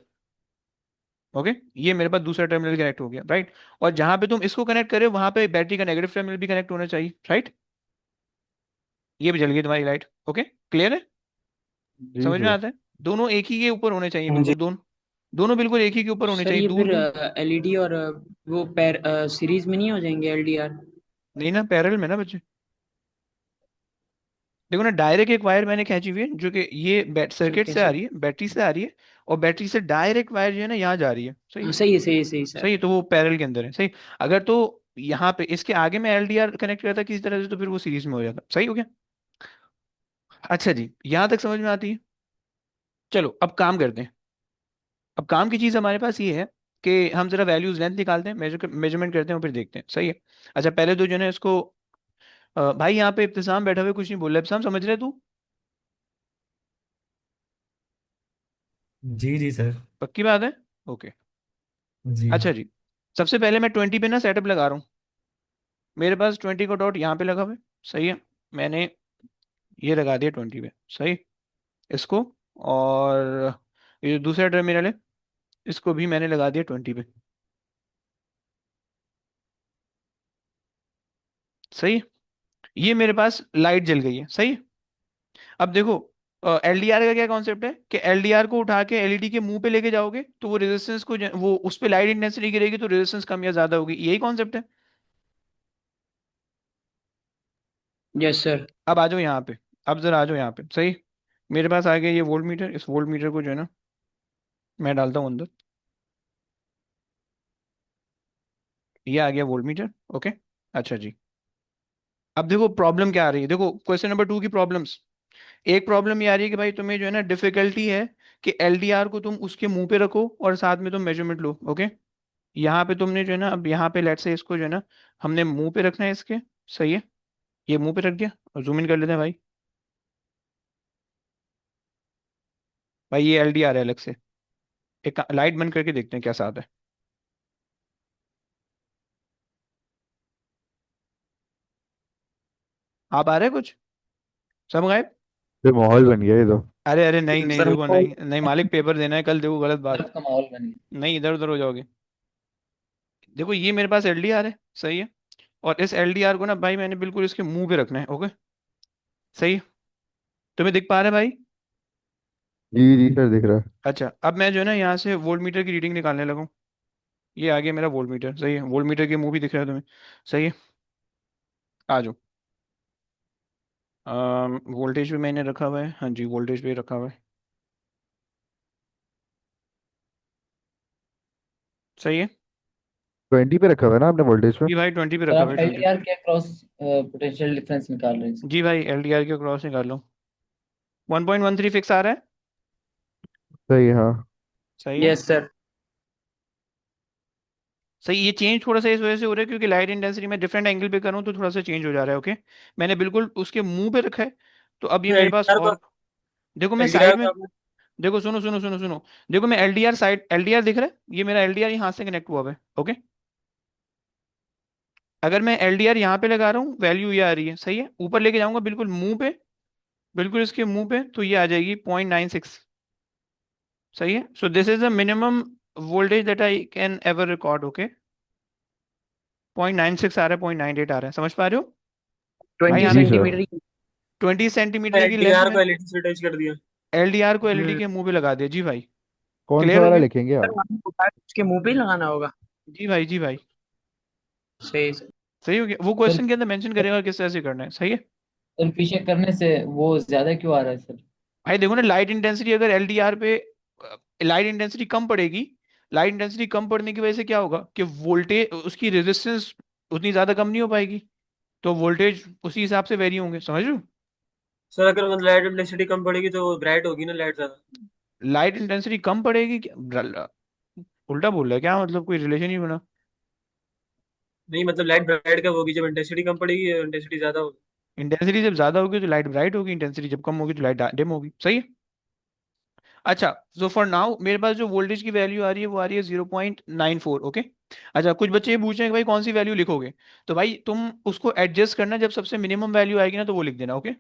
ओके, ये मेरे पास दूसरा टर्मिनल कनेक्ट हो गया, राइट। और जहां पे तुम इसको कनेक्ट करे वहां पे बैटरी का नेगेटिव टर्मिनल भी कनेक्ट होना चाहिए, राइट। ये भी जल गई तुम्हारी लाइट। ओके, क्लियर है? जी समझ में सर। आता है? दोनों एक ही के ऊपर होने चाहिए, हाँ जी। बिल्कुल दोनों, दोनों बिल्कुल एक ही के ऊपर होने सर चाहिए, ये दूर फिर दूर। एलईडी और वो पैर सीरीज में नहीं हो जाएंगे एलडीआर? नहीं ना, पैरेलल में ना बच्चे। देखो ना, डायरेक्ट एक वायर मैंने खींची हुई है जो कि ये बैट ठीक सर्किट है से आ सर। रही है, बैटरी से आ रही है। और बैटरी से डायरेक्ट वायर जो है ना यहाँ जा रही है, सही। हाँ सही है, सही है, सही सही सर। है, तो वो पैरेलल के अंदर है, सही। अगर तो यहाँ पे इसके आगे में एलडीआर कनेक्ट करता किसी तरह से तो फिर वो सीरीज में हो जाता, सही हो गया। अच्छा जी, यहाँ तक समझ में आती है। चलो अब काम करते हैं। अब काम की चीज हमारे पास ये है कि हम जरा वैल्यूज लेंथ निकालते हैं, मेजरमेंट करते हैं और फिर देखते हैं, सही है। अच्छा पहले तो जो है ना इसको, भाई यहाँ पे इब्तिसाम बैठा हुआ है, कुछ नहीं बोल रहा। इब्तिसाम समझ रहे तू? जी जी सर। पक्की बात है? ओके। जी। अच्छा जी, सबसे पहले मैं 20 पे ना सेटअप लगा रहा हूँ। मेरे पास 20 का डॉट यहाँ पे लगा हुआ है, सही है। मैंने ये लगा दिया 20 पे, सही। इसको, और ये जो दूसरा टर्मिनल है इसको भी मैंने लगा दिया 20 पे, सही है। ये मेरे पास लाइट जल गई है, सही है। अब देखो, एलडीआर का क्या कॉन्सेप्ट है कि एलडीआर को उठा के एलईडी के मुंह पे लेके जाओगे तो वो रेजिस्टेंस को वो उस पे लाइट इंटेंसिटी गिरेगी तो रेजिस्टेंस कम या ज्यादा होगी, यही कॉन्सेप्ट है। Yes sir. अब आ जाओ यहाँ पे, अब जरा आ जाओ यहाँ पे, सही। मेरे पास आ गया ये वोल्ट मीटर, इस वोल्ट मीटर को जो है ना मैं डालता हूँ अंदर। ये आ गया वोल्ट मीटर, ओके। अच्छा जी, अब देखो प्रॉब्लम क्या आ रही है, देखो क्वेश्चन नंबर 2 की प्रॉब्लम्स। एक प्रॉब्लम ये आ रही है कि भाई तुम्हें जो है ना डिफिकल्टी है कि एलडीआर को तुम उसके मुंह पे रखो और साथ में तुम मेजरमेंट लो, ओके। यहाँ पे तुमने जो है ना, अब यहाँ पे लेट से इसको जो है ना हमने मुंह पे रखना है इसके, सही है। ये मुंह पे रख दिया, और जूम इन कर लेते हैं भाई। भाई ये एलडीआर है अलग से। एक लाइट बंद करके देखते हैं क्या साथ है। आप आ रहे हैं कुछ? सब गायब? तो माहौल बन गया ये तो। अरे अरे नहीं नहीं, सर देखो नहीं नहीं, मालिक पेपर देना है कल, देखो गलत बात। बर्फ का माहौल बन गया। नहीं, इधर उधर हो जाओगे। देखो ये मेरे पास एलडीआर है, सही है। और इस एलडीआर को ना भाई मैंने बिल्कुल इसके मुंह पे रखना है, ओके। सही है, तुम्हें दिख पा रहा है भाई? जी जी सर, दिख रहा है। अच्छा अब मैं जो है ना यहाँ से वोल्ट मीटर की रीडिंग निकालने लगा हूँ। ये आ गया मेरा वोल्ट मीटर, सही है। वोल्ट मीटर के मुंह भी दिख रहा है तुम्हें, सही है। आ जाओ। वोल्टेज भी मैंने रखा हुआ है, हाँ जी वोल्टेज भी रखा हुआ है, सही है। 20 पे रखा हुआ है ना आपने वोल्टेज पे? जी भाई 20 पे सर रखा हुआ आप है, 20। एलडीआर के क्रॉस पोटेंशियल डिफरेंस निकाल रहे हैं इसका। जी भाई एलडीआर के क्रॉस निकाल लो। 1.13 फिक्स आ रहा है, सही है, हाँ। सही है। Yes sir. सही, ये चेंज थोड़ा सा इस वजह से हो रहा है क्योंकि लाइट इंटेंसिटी में डिफरेंट एंगल पे करूँ तो थोड़ा सा चेंज हो जा रहा है, ओके। मैंने बिल्कुल उसके मुंह पे रखा है, तो अब ये मेरे पास एलडीआर को और, देखो मैं एलडीआर साइड को में, आपने देखो सुनो सुनो सुनो सुनो, देखो मैं एलडीआर साइड, एलडीआर दिख रहा है, ये मेरा एलडीआर यहाँ से कनेक्ट हुआ हुआ है, ओके। अगर मैं एलडीआर यहाँ पे लगा रहा हूँ वैल्यू ये आ रही है, सही है। ऊपर लेके जाऊंगा बिल्कुल मुंह पे, बिल्कुल इसके मुंह पे, तो ये आ जाएगी 0.96, सही है। So this is the minimum voltage that I can ever record, okay. 0.96 आ रहा है, 0.98 आ रहा है, समझ पा रहे हो? भाई ट्वेंटी यहाँ जी तक सर। सेंटीमीटर 20 सेंटीमीटर की लेंथ एलडीआर में को एलईडी से अटैच कर दिया। एलडीआर को एलईडी हम्म। के मुंह पे लगा दिया, जी भाई। कौन सा क्लियर हो वाला गया? लिखेंगे सर आप? वहाँ पे उतार के उसके मुंह पे ही लगाना होगा? जी भाई, जी भाई। सही सर। सही हो गया, वो सर क्वेश्चन के अंदर मेंशन करेगा किस तरह से करना है, सही है। सर पीछे करने से वो ज्यादा क्यों आ रहा है सर? भाई देखो ना, लाइट इंटेंसिटी अगर एलडीआर पे लाइट इंटेंसिटी कम पड़ेगी, लाइट इंटेंसिटी कम पड़ने की वजह से क्या होगा कि वोल्टेज, उसकी रेजिस्टेंस उतनी ज्यादा कम नहीं हो पाएगी, तो वोल्टेज उसी हिसाब से वेरी होंगे, समझ रहे हो? सर अगर मतलब लाइट इंटेंसिटी कम पड़ेगी तो ब्राइट होगी ना लाइट ज्यादा। लाइट इंटेंसिटी कम पड़ेगी उल्टा बोल रहा है क्या, मतलब कोई रिलेशन ही बना। नहीं मतलब लाइट ब्राइट कब होगी, जब इंटेंसिटी कम पड़ेगी या इंटेंसिटी ज्यादा होगी? इंटेंसिटी जब ज्यादा होगी तो लाइट ब्राइट होगी, इंटेंसिटी जब कम होगी तो लाइट डिम होगी, सही है। अच्छा, सो फॉर नाउ मेरे पास जो वोल्टेज की वैल्यू आ रही है वो आ रही है 0.94, ओके। अच्छा, कुछ बच्चे ये पूछ रहे हैं कि भाई कौन सी वैल्यू लिखोगे, तो भाई तुम उसको एडजस्ट करना, जब सबसे मिनिमम वैल्यू आएगी ना तो वो लिख देना, ओके।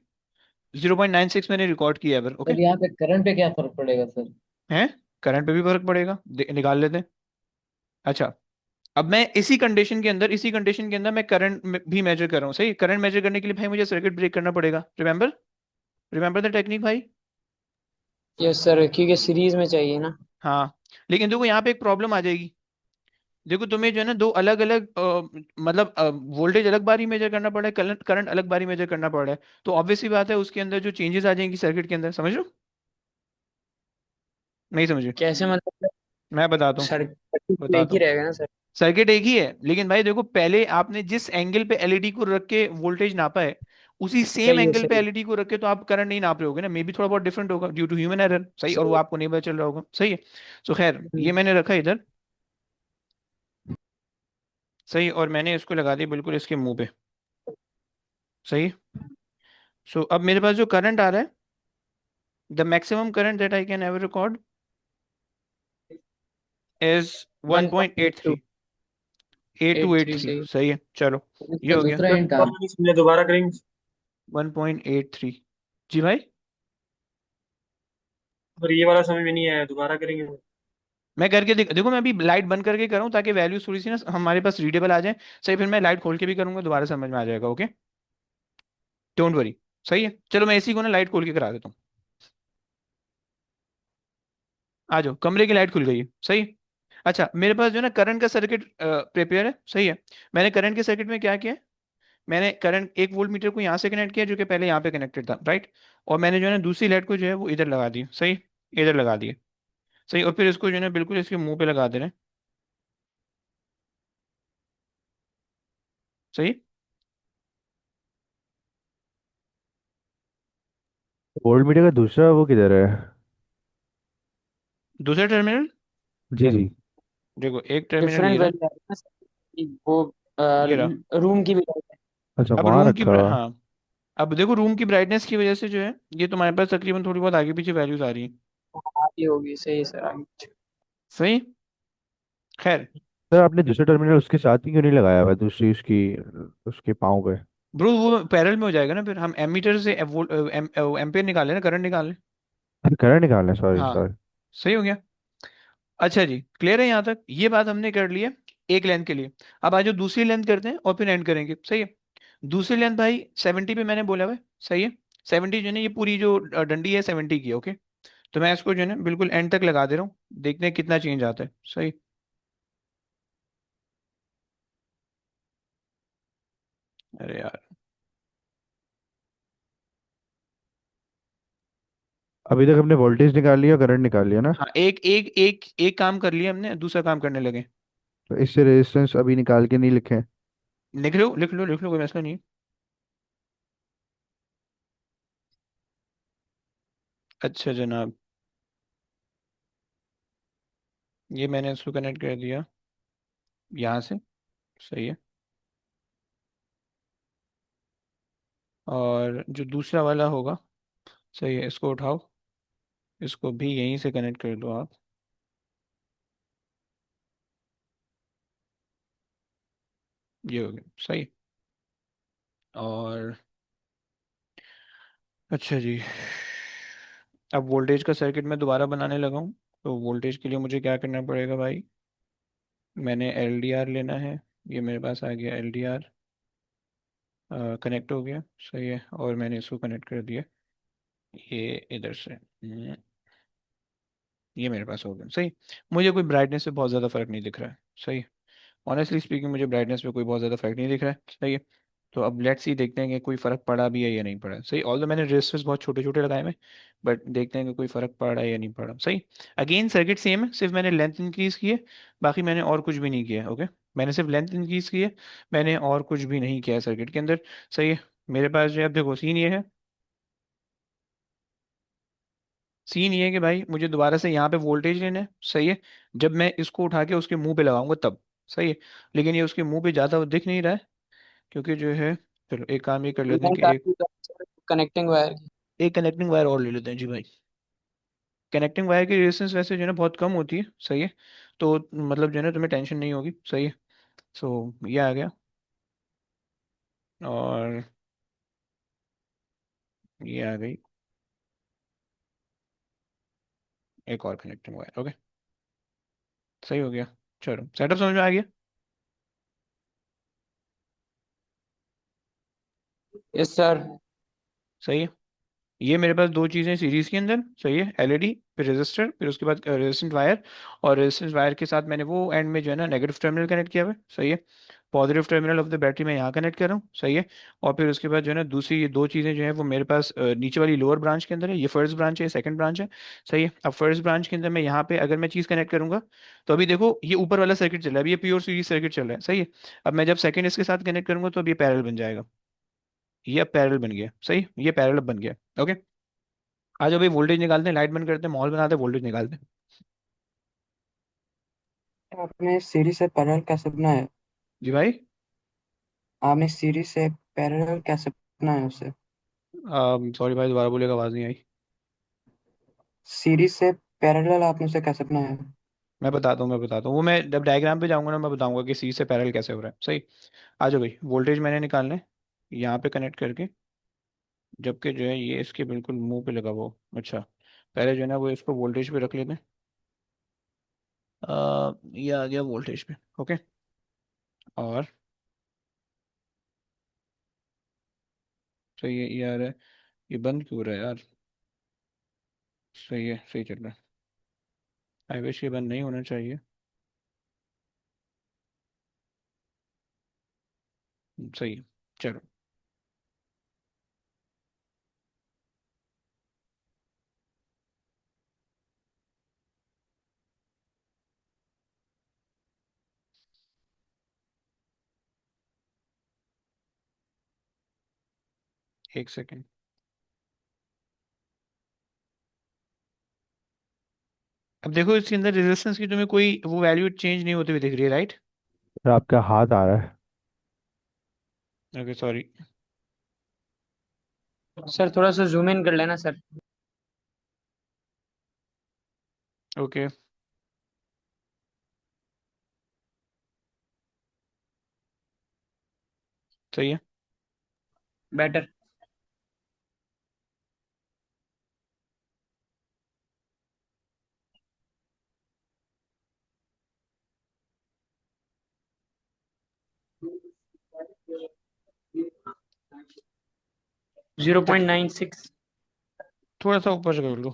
0.96 मैंने रिकॉर्ड किया है, ओके। सर यहाँ पे करंट पे क्या फर्क पड़ेगा सर? है, करंट पे भी फर्क पड़ेगा, निकाल लेते हैं। अच्छा, अब मैं इसी कंडीशन के अंदर मैं करंट भी मेजर कर रहा हूँ, सही। करंट मेजर करने के लिए भाई मुझे सर्किट ब्रेक करना पड़ेगा, रिमेंबर, रिमेंबर द टेक्निक भाई। यस सर, क्योंकि सीरीज में चाहिए ना। हाँ, लेकिन देखो यहाँ पे एक प्रॉब्लम आ जाएगी। देखो तुम्हें जो है ना दो अलग अलग मतलब वोल्टेज अलग बारी मेजर करना पड़ा है, करंट करंट अलग बारी मेजर करना पड़ा है, तो ऑब्वियस सी बात है उसके अंदर जो चेंजेस आ जाएंगी सर्किट के अंदर, समझ लो, नहीं समझे। कैसे मतलब? मैं बताता हूँ, सर्किट एक बताता ही हूँ। रहेगा ना सर? सर्किट एक ही है, लेकिन भाई देखो पहले आपने जिस एंगल पे एलईडी को रख के वोल्टेज नापा है, उसी सेम सही है, एंगल पे सही है। एलईडी को रख के तो आप करंट नहीं नाप रहे होगे ना, मे बी थोड़ा बहुत डिफरेंट होगा ड्यू टू ह्यूमन एरर, सही, और वो सही आपको नहीं पता चल रहा होगा, सही है। सो खैर है। ये मैंने रखा इधर, सही, और मैंने इसको लगा दिया बिल्कुल इसके मुंह पे, सही। सो अब मेरे पास जो करंट आ रहा है, the maximum current that I can ever record is one point 1.83, 8283 8283, सही है। सही है, चलो ये इसका हो गया। दूसरा सर हिंट आप। दोबारा नहीं समझा, दोबारा करेंगे? 1.83, जी भाई। पर ये वाला समझ में नहीं आया, दोबारा करेंगे? मैं करके देखो मैं अभी लाइट बंद करके करूँ ताकि वैल्यू थोड़ी सी ना हमारे पास रीडेबल आ जाए, सही, फिर मैं लाइट खोल के भी करूंगा, दोबारा समझ में आ जाएगा, ओके, डोंट वरी, सही है। चलो मैं इसी को ना लाइट खोल के करा देता हूँ, आ जाओ, कमरे की लाइट खुल गई है, सही। अच्छा, मेरे पास जो है ना करंट का सर्किट प्रिपेयर है, सही है। मैंने करंट के सर्किट में क्या किया है, मैंने करंट एक वोल्ट मीटर को यहाँ से कनेक्ट किया जो कि पहले यहाँ पे कनेक्टेड था, राइट, और मैंने जो है ना दूसरी लाइट को जो है वो इधर लगा दी, सही, इधर लगा दी, सही, और फिर इसको जो है ना बिल्कुल इसके मुंह पे लगा दे रहे हैं, सही। वोल्ट मीटर का दूसरा वो किधर है? दूसरा टर्मिनल, जी जी। देखो एक टर्मिनल डिफरेंट ये रहा, वैल्यू आएगी ना सर, वो ये रहा। रूम की भी है। अच्छा, अब वहां रूम की रखा हुआ। हाँ, अब देखो रूम की ब्राइटनेस की वजह से जो है ये तुम्हारे पास तकरीबन थोड़ी बहुत आगे पीछे वैल्यूज आ रही हैं, आगे होगी, सही है सर, आगे। सही। खैर, सर आपने दूसरा टर्मिनल उसके साथ ही क्यों नहीं लगाया हुआ, दूसरी उसकी उसके पाँव पे? ब्रो वो पैरेलल में हो जाएगा ना, फिर हम एमीटर से एम्पेयर निकाले ना, करंट निकाले। अरे करंट निकालना है, सॉरी हाँ, सॉरी। सही हो गया। अच्छा जी, क्लियर है यहाँ तक, ये बात हमने कर ली है एक लेंथ के लिए। अब आज दूसरी लेंथ करते हैं और फिर एंड करेंगे, सही है। दूसरी लेंथ भाई 70 पे मैंने बोला हुआ है, सही है। 70 जो है ना, ये पूरी जो डंडी है 70 की, ओके। तो मैं इसको जो है ना बिल्कुल एंड तक लगा दे रहा हूँ, देखते हैं कितना चेंज आता है, सही। अरे यार, अभी तक हमने वोल्टेज निकाल लिया, करंट निकाल लिया ना? हाँ, एक एक एक एक काम कर लिया हमने, दूसरा काम करने लगे। तो इससे रेजिस्टेंस अभी निकाल के नहीं लिखे? लिख लो लिख लो लिख लो, कोई मसला नहीं है। अच्छा जनाब, ये मैंने इसको कनेक्ट कर दिया यहाँ से, सही है। और जो दूसरा वाला होगा, सही है, इसको उठाओ, इसको भी यहीं से कनेक्ट कर दो आप, ये हो गया, सही। और अच्छा जी, अब वोल्टेज का सर्किट मैं दोबारा बनाने लगा हूँ, तो वोल्टेज के लिए मुझे क्या करना पड़ेगा भाई, मैंने एल डी आर लेना है, ये मेरे पास आ गया एल डी आर, कनेक्ट हो गया, सही है, और मैंने इसको कनेक्ट कर दिया ये इधर से, ये मेरे पास हो गया, सही। मुझे कोई ब्राइटनेस से बहुत ज़्यादा फर्क नहीं दिख रहा है, सही। ऑनेस्टली स्पीकिंग मुझे ब्राइटनेस पे कोई बहुत ज़्यादा फर्क नहीं दिख रहा है, सही है। तो अब लेट्स सी, देखते हैं कि कोई फ़र्क पड़ा भी है या नहीं पड़ा, सही। ऑल्दो मैंने रेजिस्टर्स बहुत छोटे छोटे लगाए हैं, बट देखते हैं कि कोई फ़र्क पड़ा है या नहीं पड़ा, सही। अगेन सर्किट सेम है, सिर्फ मैंने लेंथ इंक्रीज़ की है, बाकी मैंने और कुछ भी नहीं किया है, ओके। मैंने सिर्फ लेंथ इंक्रीज़ की है, मैंने और कुछ भी नहीं किया है सर्किट के अंदर, सही है। मेरे पास जो है, अब देखो सीन ये है, सीन ये है कि भाई मुझे दोबारा से यहाँ पे वोल्टेज लेना है, सही है, जब मैं इसको उठा के उसके मुंह पे लगाऊंगा तब, सही है। लेकिन ये उसके मुंह पे ज़्यादा दिख नहीं रहा है, क्योंकि जो है, चलो एक काम ये कर लेते हैं कि लेंथ आपकी कनेक्टिंग वायर की। एक कनेक्टिंग वायर और ले लेते हैं जी भाई। कनेक्टिंग वायर की रेजिस्टेंस वैसे जो है ना बहुत कम होती है, सही है। तो मतलब जो है ना तुम्हें टेंशन नहीं होगी, सही है। सो ये आ गया, और ये आ गई एक और कनेक्टिंग वायर। ओके, सही हो गया। चलो सेटअप समझ में आ गया। Yes sir. सही है। ये मेरे पास दो चीज़ें सीरीज के अंदर, सही है, एलईडी, फिर रेजिस्टर, फिर उसके बाद रेजिस्टेंट वायर। और रेजिस्टेंट वायर के साथ मैंने वो एंड में जो है ना नेगेटिव टर्मिनल कनेक्ट किया हुआ है, सही है। Positive terminal of the battery मैं यहाँ कनेक्ट कर रहा हूँ, सही है। और फिर उसके बाद जो है ना दूसरी ये दो चीज़ें जो है वो मेरे पास नीचे वाली लोअर ब्रांच के अंदर है। ये फर्स्ट ब्रांच है, सेकंड ब्रांच है, सही है। अब फर्स्ट ब्रांच के अंदर मैं यहाँ पे अगर मैं चीज़ कनेक्ट करूंगा, तो अभी देखो ये ऊपर वाला सर्किट चल रहा है, अभी ये प्योर सीरीज सर्किट चल रहा है, सही है। अब मैं जब सेकंड इसके साथ कनेक्ट करूंगा तो अब ये पैरेलल बन जाएगा। ये अब पैरेलल बन गया, सही, ये पैरेलल बन गया। ओके, आ जाओ भाई, वोल्टेज निकालते हैं, लाइट बंद करते हैं, माहौल बनाते हैं, वोल्टेज निकालते हैं। आपने सीरीज से पैरेलल कैसे बनाया? जी भाई। आपने सीरीज से पैरेलल कैसे बनाया उसे? सॉरी भाई, दोबारा बोलेगा, आवाज़ नहीं आई। सीरीज से पैरेलल आपने उसे कैसे बनाया? मैं बताता हूँ वो मैं जब डायग्राम पे जाऊंगा ना मैं बताऊंगा कि सी से पैरेलल कैसे हो रहा है, सही। आ जाओ भाई, वोल्टेज मैंने निकालना है यहाँ पे कनेक्ट करके, जबकि जो है ये इसके बिल्कुल मुंह पे लगा वो। अच्छा, पहले जो है ना वो इसको वोल्टेज पे रख लेते हैं। ये आ गया वोल्टेज पे। ओके, और सही है, ये आ रहा है। ये बंद क्यों हो रहा है यार? सही है, सही चल रहा है। आई विश ये बंद नहीं होना चाहिए। सही है। चलो, एक सेकेंड। अब देखो इसके अंदर रेजिस्टेंस की तुम्हें कोई वो वैल्यू चेंज नहीं होती हुई दिख रही है, राइट? सर आपका हाथ आ रहा है। Okay, sorry. सर थोड़ा सा जूम इन कर लेना सर। ओके, सही है। बेटर। 0.96। थोड़ा सा ऊपर से कर लो।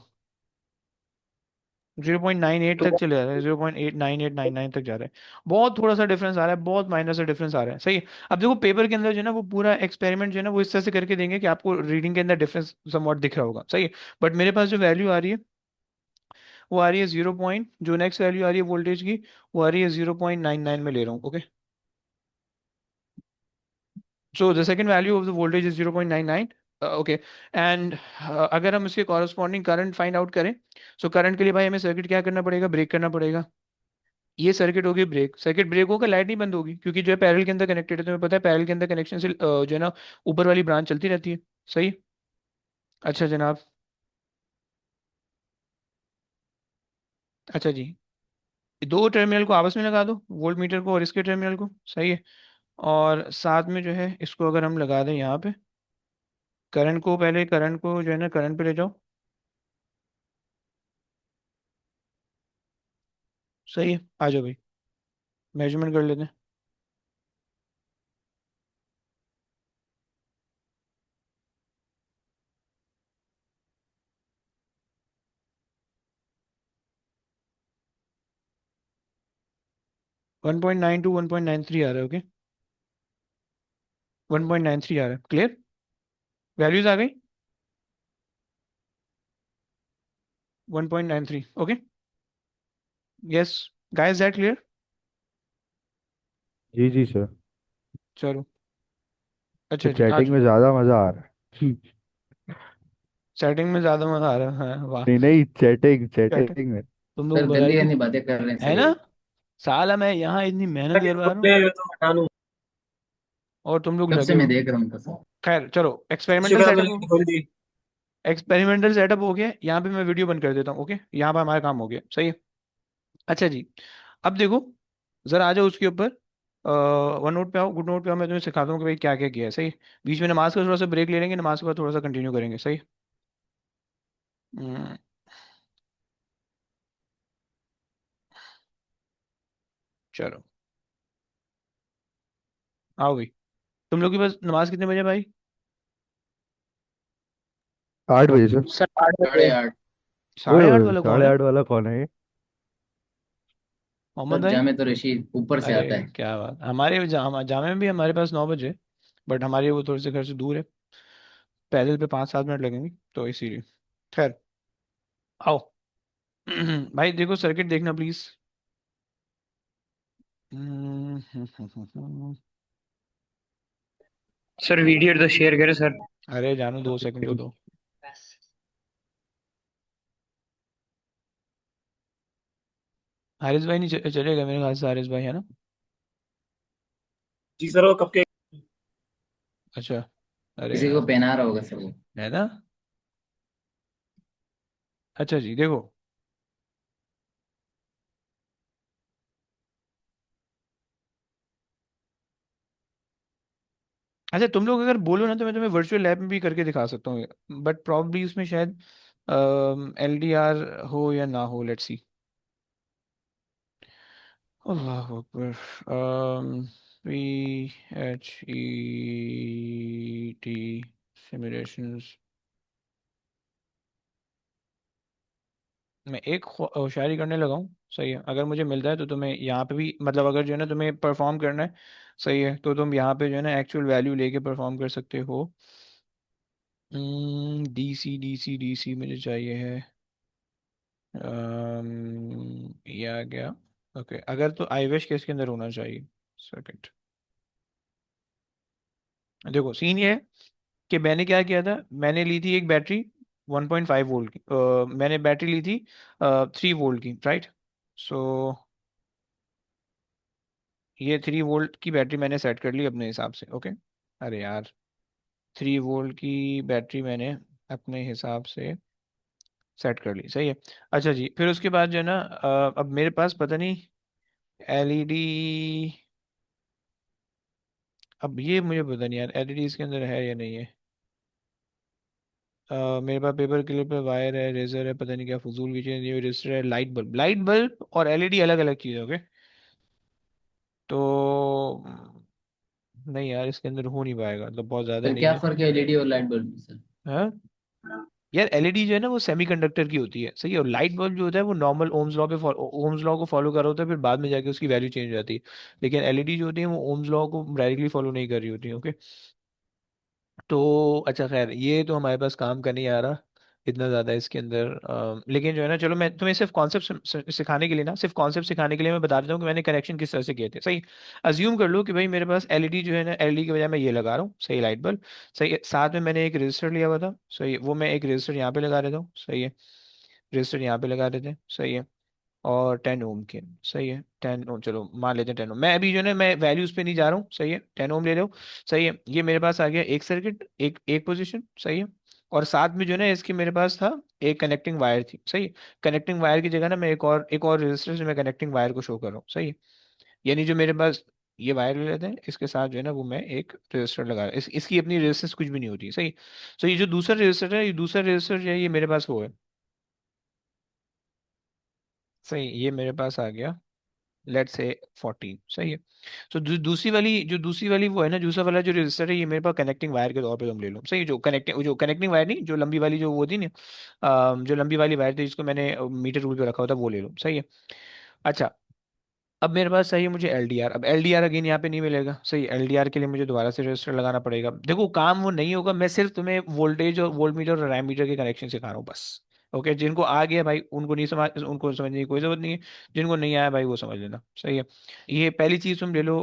0.98 तो तक चले जा रहे हैं, 0.89899 तक जा रहे हैं। बहुत थोड़ा सा डिफरेंस आ रहा है, बहुत माइनर सा डिफरेंस आ रहा है, सही है। अब देखो पेपर के अंदर जो है ना वो पूरा एक्सपेरिमेंट जो है ना वो इस तरह से करके देंगे कि आपको रीडिंग के अंदर डिफरेंस समवॉट दिख रहा होगा, सही है। बट मेरे पास जो वैल्यू आ रही है वो आ रही है 0 जो नेक्स्ट वैल्यू आ रही है वोल्टेज की, वो आ रही है 0.99 में ले रहा हूँ। Okay, so the second value of the voltage is 0.99। Okay, and अगर हम इसके कॉरस्पॉन्डिंग करंट फाइंड आउट करें, सो करंट के लिए भाई हमें सर्किट क्या करना पड़ेगा, ब्रेक करना पड़ेगा। ये सर्किट होगी ब्रेक, सर्किट ब्रेक होगा, लाइट नहीं बंद होगी, क्योंकि जो है पैरेलल के अंदर कनेक्टेड है, तुम्हें पता है पैरेलल के अंदर कनेक्शन से जो है ना ऊपर वाली ब्रांच चलती रहती है, सही। अच्छा जनाब। अच्छा जी, दो टर्मिनल को आपस में लगा दो, वोल्ट मीटर को और इसके टर्मिनल को, सही है। और साथ में जो है इसको अगर हम लगा दें यहाँ पे, करंट को, पहले करंट को जो है ना करंट पे ले जाओ, सही है। आ जाओ भाई, मेजरमेंट कर लेते हैं। 1.92 1.93 आ रहा है। ओके, 1.93 आ रहा है, क्लियर। वैल्यूज आ गई। 1.93। Okay, yes guys, that clear. जी जी सर। चलो, तो अच्छा जी, चैटिंग आज में ज्यादा मजा आ रहा है। सेटिंग में ज्यादा मजा आ रहा है, हाँ, वाह। नहीं नहीं, चैटिंग चैट, चैटिंग में। तुम सर लोग गंदी बताई थी, गंदी बातें कर रहे हैं सर है ये। ना? साला मैं यहाँ इतनी मेहनत ताकि करवा रहा हूँ मैं तो हटा लूँ। और तुम लोग कब से लगे मैं हो। देख रहा हूँ कसम। खैर चलो, एक्सपेरिमेंटल शुक्र आपने सेटअप हो लाइट खोल दी। एक्सपेरिमेंटल सेटअप हो गया। यहाँ पे मैं वीडियो बंद कर देता हूँ। ओके, यहाँ पे हमारा काम हो गया, सही है। अच्छा जी, अब देखो, जरा आ जाओ उसके ऊपर। वन नोट पे आओ, गुड नोट पे आओ, मैं तुम्हें सिखाता हूँ कि भाई क्या क्या किया है, सही है? बीच में नमाज का थोड़ा सा ब्रेक ले लेंगे, नमाज के बाद थोड़ा सा कंटिन्यू करेंगे, सही है? हम्म, चलो आओ भाई। तुम लोग के पास नमाज कितने बजे है भाई? 8 बजे से। सर 8 बजे। 8:30। ओए 8:30 ओए, वाला कौन साढ़े है? आठ वाला कौन है ये? मोहम्मद सर भाई? जामे तो रशीद ऊपर से अरे आता है। क्या बात, हमारे जामे में भी हमारे पास 9 बजे, बट हमारे वो थोड़े से घर से दूर है, पैदल पे 5-7 मिनट लगेंगे, तो इसीलिए। खैर, आओ। भाई देखो, सर्किट देखना प्लीज। सर वीडियो तो शेयर करें सर। अरे जानो, 2 सेकंड तो दो। हारिस भाई नहीं चलेगा मेरे ख्याल से, हारिस भाई है ना? जी सर, वो कब के। अच्छा। अरे किसी को यार, पहना रहा होगा सर वो। है ना? अच्छा जी, देखो। अच्छा, तुम लोग अगर बोलो ना तो मैं तुम्हें वर्चुअल लैब में भी करके दिखा सकता हूँ, बट प्रॉब्ली उसमें शायद LDR हो या ना हो, let's see. Allah Akbar. PHET simulations. मैं एक होशियारी करने लगा हूँ, सही है? अगर मुझे मिलता है तो तुम्हें यहाँ पे भी, मतलब अगर जो है ना तुम्हें परफॉर्म करना है, सही है, तो तुम यहाँ पे जो है ना एक्चुअल वैल्यू लेके परफॉर्म कर सकते हो। DC मुझे चाहिए है। ये आ गया। ओके, अगर तो आई विश के इसके अंदर होना चाहिए सर्किट। देखो सीन ये है कि मैंने क्या किया था, मैंने ली थी एक बैटरी 1.5 वोल्ट की, मैंने बैटरी ली थी 3 वोल्ट की, राइट? सो ये 3 वोल्ट की बैटरी मैंने सेट कर ली अपने हिसाब से, ओके। अरे यार, 3 वोल्ट की बैटरी मैंने अपने हिसाब से सेट कर ली, सही है। अच्छा जी, फिर उसके बाद जो है ना अब मेरे पास पता नहीं LED, अब ये मुझे पता नहीं यार LED इसके अंदर है या नहीं है। मेरे पास पेपर क्लिप है, वायर है, रेजर है, पता नहीं क्या फजूल की चीज़, ये रजिस्टर है, लाइट बल्ब और LED अलग अलग चीज़ है, ओके। तो नहीं यार, इसके अंदर हो नहीं पाएगा, मतलब बहुत ज़्यादा सर नहीं क्या है। फर्क है एलईडी और लाइट बल्ब में सर? हाँ यार, LED जो है ना वो सेमीकंडक्टर की होती है, सही है, और लाइट बल्ब जो होता है वो नॉर्मल ओम्स लॉ को फॉलो कर रहा होता है, फिर बाद में जाके उसकी वैल्यू चेंज हो जाती है। लेकिन LED जो होती है वो ओम्स लॉ को डायरेक्टली फॉलो नहीं कर रही होती है, ओके। तो अच्छा, खैर ये तो हमारे पास काम का नहीं आ रहा इतना ज़्यादा इसके अंदर, लेकिन जो है ना, चलो मैं तुम्हें सिर्फ कॉन्सेप्ट सिखाने के लिए ना, सिर्फ कॉन्सेप्ट सिखाने के लिए मैं बता देता हूँ कि मैंने कनेक्शन किस तरह से किए थे, सही। अज्यूम कर लो कि भाई मेरे पास LED जो है ना, LED की बजाय मैं ये लगा रहा हूँ, सही, लाइट बल्ब, सही है। साथ में मैंने एक रजिस्टर लिया हुआ था, सही है, वो मैं एक रजिस्टर यहाँ पे लगा देता हूँ, सही है। रजिस्टर यहाँ पे लगा देते हैं, सही है। और 10 ओम के, सही है, 10 ओम, चलो मान लेते हैं 10 ओम। मैं अभी जो है ना, मैं वैल्यूज पे नहीं जा रहा हूँ, सही है, 10 ओम ले लो, सही है। ये मेरे पास आ गया एक सर्किट, एक एक पोजीशन, सही है। और साथ में जो है ना इसके मेरे पास था एक कनेक्टिंग वायर थी, सही है। कनेक्टिंग वायर की जगह ना मैं एक और रेजिस्टर से मैं कनेक्टिंग वायर को शो कर रहा हूँ, सही है। यानी जो मेरे पास ये वायर ले लेते हैं, इसके साथ जो है ना वो मैं एक रजिस्टर लगा रहा इसकी अपनी रेजिस्टेंस कुछ भी नहीं होती, सही। तो ये जो दूसरा रजिस्टर है, ये दूसरा रजिस्टर जो है ये मेरे पास वो है, सही, ये मेरे पास आ गया, लेट्स से 14, सही है। तो दूसरी वाली वो है ना, दूसरा वाला जो रजिस्टर है ये मेरे पास कनेक्टिंग वायर के तौर पे तुम ले लो, सही। जो कनेक्टिंग वायर नहीं, जो लंबी वाली जो वो थी ना, जो लंबी वाली वायर थी जिसको मैंने मीटर रूल पे रखा होता, वो ले लो, सही है। अच्छा, अब मेरे पास चाहिए मुझे LDR। अब LDR अगेन यहाँ पे नहीं मिलेगा, सही। LDR के लिए मुझे दोबारा से रजिस्टर लगाना पड़ेगा। देखो काम वो नहीं होगा, मैं सिर्फ तुम्हें वोल्टेज और वोल्ट मीटर और रैम मीटर के कनेक्शन सिखा रहा हूँ बस, ओके। जिनको आ गया भाई उनको नहीं समझ, उनको समझने की कोई जरूरत नहीं है। जिनको नहीं आया भाई वो समझ लेना, सही है। ये पहली चीज़ तुम ले लो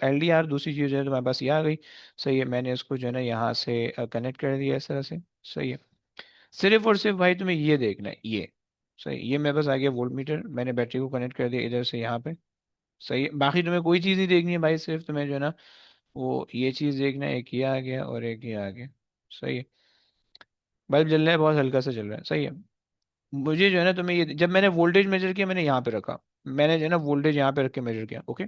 LDR। दूसरी चीज़ जो है तुम्हारे पास ये आ गई, सही है। मैंने इसको जो है ना यहाँ से कनेक्ट कर दिया इस तरह से, सही है। सिर्फ और सिर्फ भाई तुम्हें ये देखना है, ये सही, ये मेरे पास आ गया वोल्ट मीटर, मैंने बैटरी को कनेक्ट कर दिया इधर से यहाँ पे, सही है, बाकी तुम्हें कोई चीज़ नहीं देखनी है भाई, सिर्फ तुम्हें जो है ना वो ये चीज़ देखना है, एक ये आ गया और एक ये आ गया। सही है, बल्ब जल रहा है, बहुत हल्का सा जल रहा है। सही है, मुझे जो है ना तुम्हें ये, जब मैंने वोल्टेज मेजर किया मैंने यहाँ पे रखा, मैंने जो है ना वोल्टेज यहाँ पे रख के मेजर किया, ओके।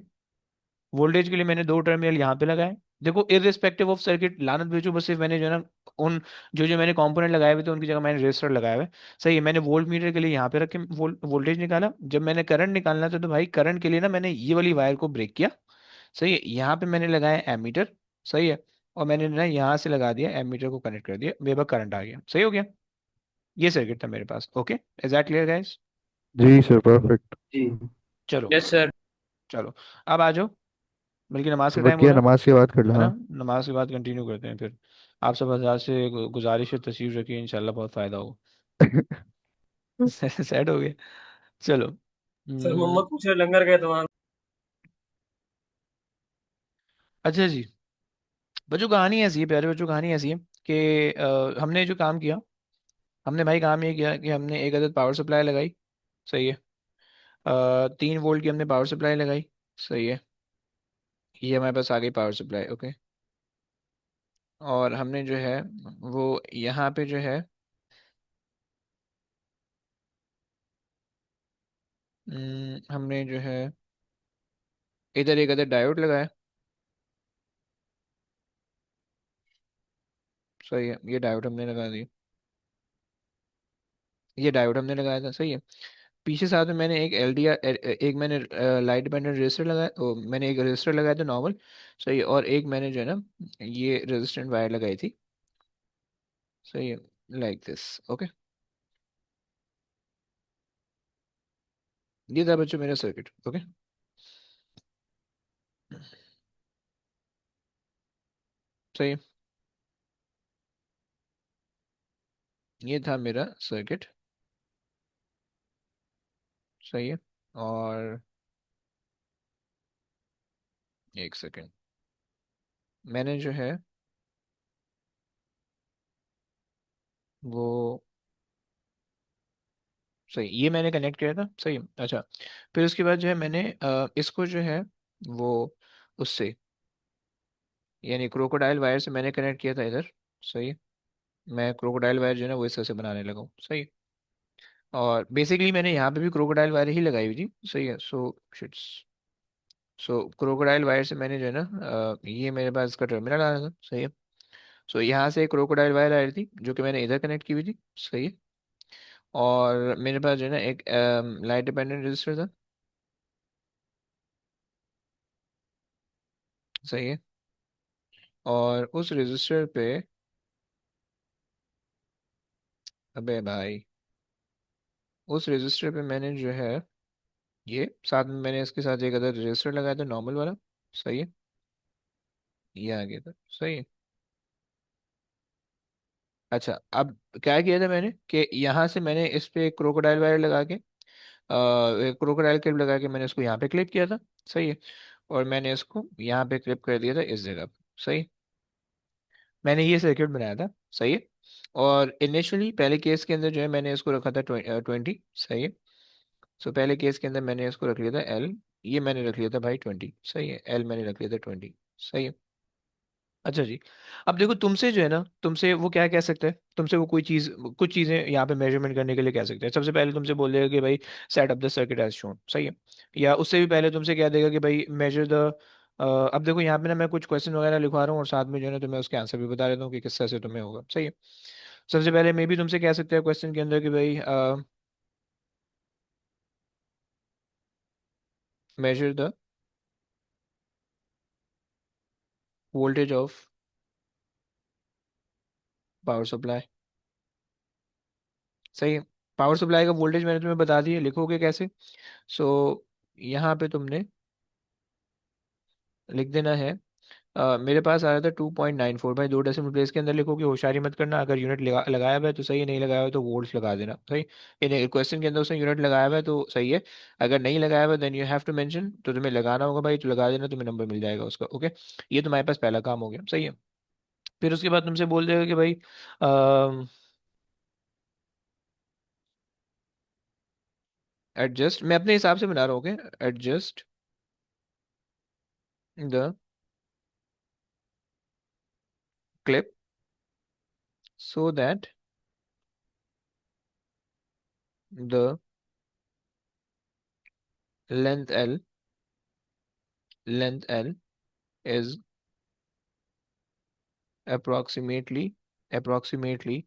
वोल्टेज के लिए मैंने दो टर्मिनल यहाँ पे लगाए। देखो इररिस्पेक्टिव ऑफ सर्किट, लानत भेजो, बस सिर्फ मैंने जो है ना उन जो जो मैंने कंपोनेंट लगाए हुए थे उनकी जगह मैंने रेजिस्टर लगाए हुए। सही है, मैंने वोल्ट मीटर के लिए यहाँ पे रख के वोल्टेज निकाला। जब मैंने करंट निकालना था तो भाई करंट के लिए ना मैंने ये वाली वायर को ब्रेक किया। सही है, यहाँ पे मैंने लगाया एमीटर। सही है, और मैंने ना यहाँ से लगा दिया एमीटर को कनेक्ट कर दिया, मेरे पास करंट आ गया। सही हो गया, ये सर्किट था मेरे पास। Okay, is that clear guys? जी सर, परफेक्ट। जी। चलो, यस सर। चलो अब आ जाओ, बल्कि नमाज का तो टाइम हो बकिया रहा है नमाज की बात कर लो, है ना? हाँ। नमाज के बाद कंटिन्यू करते हैं फिर। आप सब हज़रात से गुजारिश है, तशरीफ रखिए, इंशाल्लाह बहुत फ़ायदा होगा। सेट हो गया। चलो। सर मोहम्मद पूछ रहे लंगर गए तो वहाँ। अच्छा जी, बच्चों कहानी ऐसी है, प्यारे बच्चों कहानी ऐसी है कि हमने जो काम किया, हमने भाई काम ये किया कि हमने एक अदद पावर सप्लाई लगाई। सही है, 3 वोल्ट की हमने पावर सप्लाई लगाई। सही है, ये हमारे पास आ गई पावर सप्लाई, ओके। और हमने जो है वो यहाँ पे जो है हमने जो है इधर एक अदद डायोड लगाया। सही है, ये डायोड हमने लगा दिया, ये डायोड हमने लगाया था। सही है, पीछे साथ में मैंने एक एल डी आर, एक मैंने लाइट डिपेंडेंट रजिस्टर लगाया, मैंने एक रजिस्टर लगाया था नॉर्मल। सही है, और एक मैंने जो है ना ये रेजिस्टेंट वायर लगाई थी। सही है, लाइक दिस, ओके। ये था बच्चों मेरा सर्किट, ओके। सही है, ये था मेरा सर्किट। सही है, और एक सेकेंड, मैंने जो है वो सही ये मैंने कनेक्ट किया था। सही है, अच्छा। फिर उसके बाद जो है मैंने इसको जो है वो उससे, यानी क्रोकोडाइल वायर से मैंने कनेक्ट किया था इधर। सही है, मैं क्रोकोडाइल वायर जो है ना वो इस तरह से बनाने लगा हूँ। सही है, और बेसिकली मैंने यहाँ पे भी क्रोकोडाइल वायर ही लगाई हुई थी। सही है, शिट्स क्रोकोडाइल वायर से मैंने जो है ना ये मेरे पास इसका टर्मिनल आ रहा था। सही है, यहाँ से एक क्रोकोडाइल वायर आ रही थी जो कि मैंने इधर कनेक्ट की हुई थी। सही है, और मेरे पास जो है ना एक लाइट डिपेंडेंट रजिस्टर था। सही है, और उस रजिस्टर पे, अबे भाई, उस रजिस्टर पे मैंने जो है ये साथ में मैंने इसके साथ एक अदर रजिस्टर लगाया था नॉर्मल वाला। सही है, ये आ गया था। सही है, अच्छा। अब क्या किया था मैंने कि यहाँ से मैंने इस पे क्रोकोडाइल वायर लगा के, क्रोकोडाइल क्लिप लगा के मैंने इसको यहाँ पे क्लिप किया था। सही है, और मैंने इसको यहाँ पे क्लिप कर दिया था इस जगह पे। सही, मैंने ये सर्किट बनाया था। सही है, और इनिशियली पहले केस के अंदर जो है मैंने इसको रखा था 20। सही है, पहले केस के अंदर मैंने इसको रख लिया था एल, ये मैंने रख लिया था भाई 20। सही है, एल मैंने रख लिया था 20। सही है, अच्छा जी। अब देखो तुमसे जो है ना, तुमसे वो क्या कह सकते हैं, तुमसे वो कोई चीज़, कुछ चीज़ें यहाँ पे मेजरमेंट करने के लिए कह सकते हैं। सबसे पहले तुमसे बोल देगा कि भाई set up the circuit as shown. सही है, या उससे भी पहले तुमसे क्या देगा कि भाई मेजर द, अब देखो यहाँ पे ना मैं कुछ क्वेश्चन वगैरह लिखवा रहा हूँ और साथ में जो है ना तुम्हें उसके आंसर भी बता देता हूँ कि किस तरह से तुम्हें होगा। सही है, सबसे पहले मे भी तुमसे कह सकते हैं क्वेश्चन के अंदर कि भाई measure the voltage of power supply. सही है, पावर सप्लाई का वोल्टेज मैंने तुम्हें बता दिया, लिखोगे कैसे? सो यहाँ पे तुमने लिख देना है, मेरे पास आ रहा था 2.94 भाई, 2 डेसिमल प्लेस के अंदर लिखोगे, होशियारी मत करना। अगर यूनिट लगाया हुआ है तो सही है, नहीं लगाया हुआ है तो वोल्ट्स लगा देना। सही, इन क्वेश्चन के अंदर उसने यूनिट लगाया हुआ है तो सही है, अगर नहीं लगाया हुआ then you have to mention, तो तुम्हें लगाना होगा भाई, तो लगा देना, तुम्हें नंबर मिल जाएगा उसका। ओके, ये तुम्हारे पास पहला काम हो गया। सही है, फिर उसके बाद तुमसे बोल देगा कि भाई एडजस्ट, मैं अपने हिसाब से बना रहा हूँ। Okay, adjust the clip so that the length L length L is approximately 20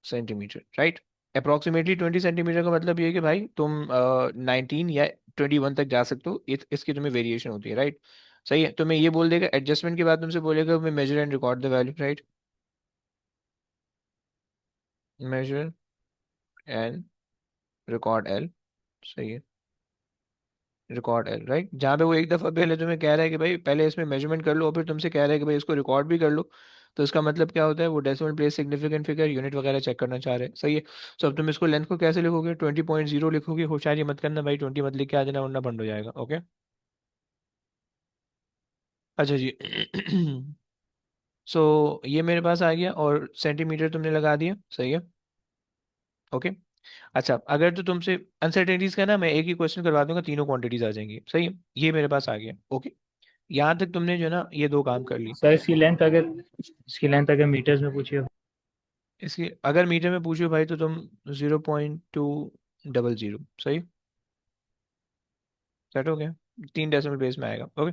centimetre, right. Approximately 20 centimetre का मतलब ये है कि भाई तुम 19 या 21 तक जा सकते हो, इसकी तुम्हें वेरिएशन होती है, राइट। सही है, तो मैं ये बोल देगा एडजस्टमेंट के बाद तुमसे बोलेगा मैं measure and record the value, right. Measure and record L, सही है, रिकॉर्ड एल, राइट। जहाँ पे वो एक दफ़ा पहले तुम्हें कह रहा है कि भाई पहले इसमें मेजरमेंट कर लो और फिर तुमसे कह रहा है कि भाई इसको रिकॉर्ड भी कर लो, तो इसका मतलब क्या होता है, वो decimal place, significant figure, unit वगैरह चेक करना चाह रहे हैं, सही है। सो अब तुम इसको लेंथ को कैसे लिखोगे, 20.0 लिखोगे, होशियारी मत करना भाई, 20 मत लिख के आ जाना वरना बंद हो जाएगा, ओके। अच्छा जी। सो ये मेरे पास आ गया और सेंटीमीटर तुमने लगा दिया, सही है, ओके। अच्छा, अगर तो तुमसे अनसर्टेनिटीज का ना, मैं एक ही क्वेश्चन करवा दूंगा, तीनों क्वांटिटीज आ जाएंगी, सही है। ये मेरे पास आ गया, ओके। यहाँ तक तुमने जो है ना ये दो काम कर ली। सर इसकी लेंथ अगर मीटर्स में पूछिए। इसकी अगर मीटर में पूछो भाई तो तुम 0.200, सही, सेट हो गया, 3 डेसिमल बेस में आएगा, ओके।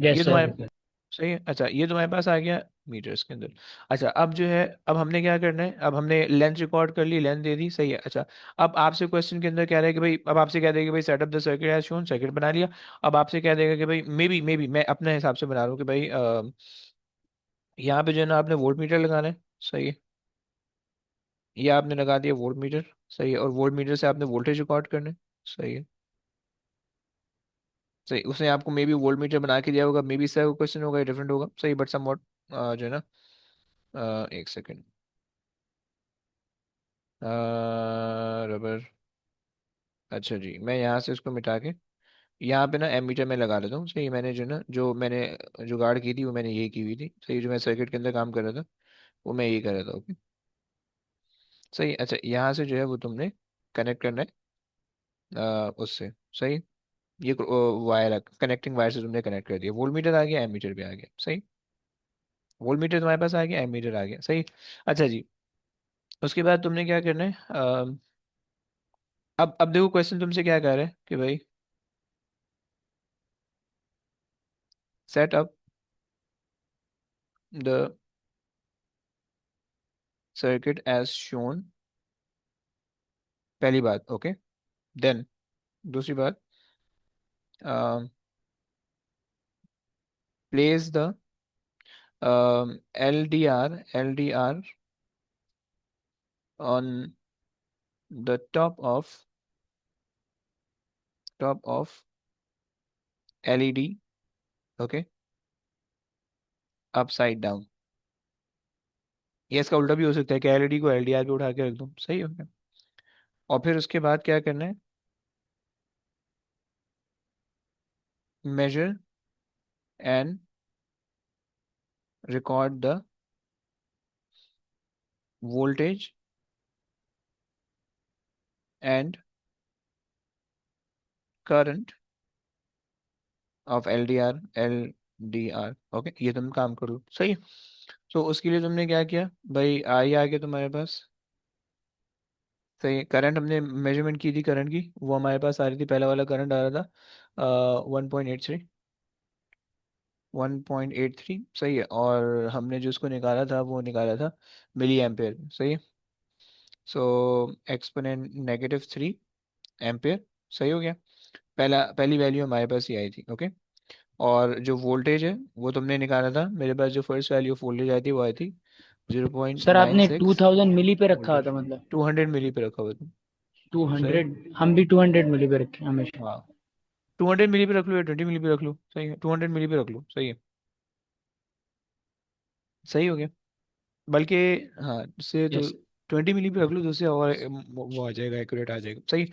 ये यस तुम्हारे सर। सही है। अच्छा, ये तुम्हारे पास आ गया मीटर्स के अंदर। अच्छा, अब जो है, अब हमने क्या करना है, अब हमने लेंथ रिकॉर्ड कर ली, लेंथ दे दी, सही है। अच्छा, अब आपसे क्वेश्चन के अंदर कह रहा है कि भाई, अब आपसे कह देगा कि भाई setup the circuit as shown, circuit बना लिया। अब आपसे कह देगा कि भाई मे बी मैं अपने हिसाब से बना रहा हूँ कि भाई यहाँ पे जो है ना आपने वोल्ट मीटर लगाना है, सही है। ये आपने लगा दिया वोल्ट मीटर, सही है, और वोल्ट मीटर से आपने वोल्टेज रिकॉर्ड करना है, सही है, सही। उसने आपको मे बी वोल्ट मीटर बना के दिया होगा, मे बी इससे क्वेश्चन होगा, डिफरेंट होगा, सही, बट सम जो है ना, एक सेकेंड, रबर। अच्छा जी, मैं यहाँ से इसको मिटा के यहाँ पे ना एमीटर में लगा लेता हूँ, सही। मैंने जो ना, जो मैंने जुगाड़ की थी वो मैंने ये की हुई थी, सही। जो मैं सर्किट के अंदर काम कर रहा था वो मैं ये कर रहा था, ओके, सही। अच्छा, यहाँ से जो है वो तुमने कनेक्ट करना है उससे, सही। ये वायर, कनेक्टिंग वायर से तुमने कनेक्ट कर दिया, वोल्ट मीटर आ गया, एमीटर भी आ गया, सही। वोल्ट मीटर तुम्हारे पास आ गया, एमीटर आ गया, सही। अच्छा जी, उसके बाद तुमने क्या करना है, अब देखो क्वेश्चन तुमसे क्या कह रहा है कि भाई set up the circuit as shown, पहली बात, ओके। देन दूसरी बात, place the L D R on the top of LED, okay, upside down. ये इसका उल्टा भी हो सकता है कि एलईडी को एलडीआर पे उठा के रख दूं, सही हो गया। और फिर उसके बाद क्या करना है, measure and record the voltage and current of L D R, okay. ये तुम काम करो, सही है। तो उसके लिए तुमने क्या किया भाई, आई आ गया तुम्हारे पास, सही। करंट हमने मेजरमेंट की थी, करंट की वो हमारे पास आ रही थी, पहला वाला करंट आ रहा था 1.83, 1.83, सही है। और हमने जो उसको निकाला था वो निकाला था मिली एम्पेयर, सही है। सो एक्सपोनेंट -3 एम्पेयर, सही हो गया। पहली वैल्यू हमारे पास ही आई थी, ओके। और जो वोल्टेज है वो तुमने निकाला था, मेरे पास जो first value of voltage I थी वो आई थी जीरो पॉइंट सर नाइन आपने टू सिक्स थाउजेंड मिली पे रखा था वोल्टेज मतलब 200 मिली पे रखा हुआ था, टू सही। हंड्रेड हम भी 200 मिली पे रखे हैं हमेशा। हाँ, 200 मिली पे रख लो या 20 मिली पे रख लो, सही है, 200 मिली पे रख लो, सही है, सही हो गया। बल्कि हाँ, इससे तो यस। 20 मिली पे रख लो तो उससे और वो आ जाएगा, एक्यूरेट आ जाएगा, सही।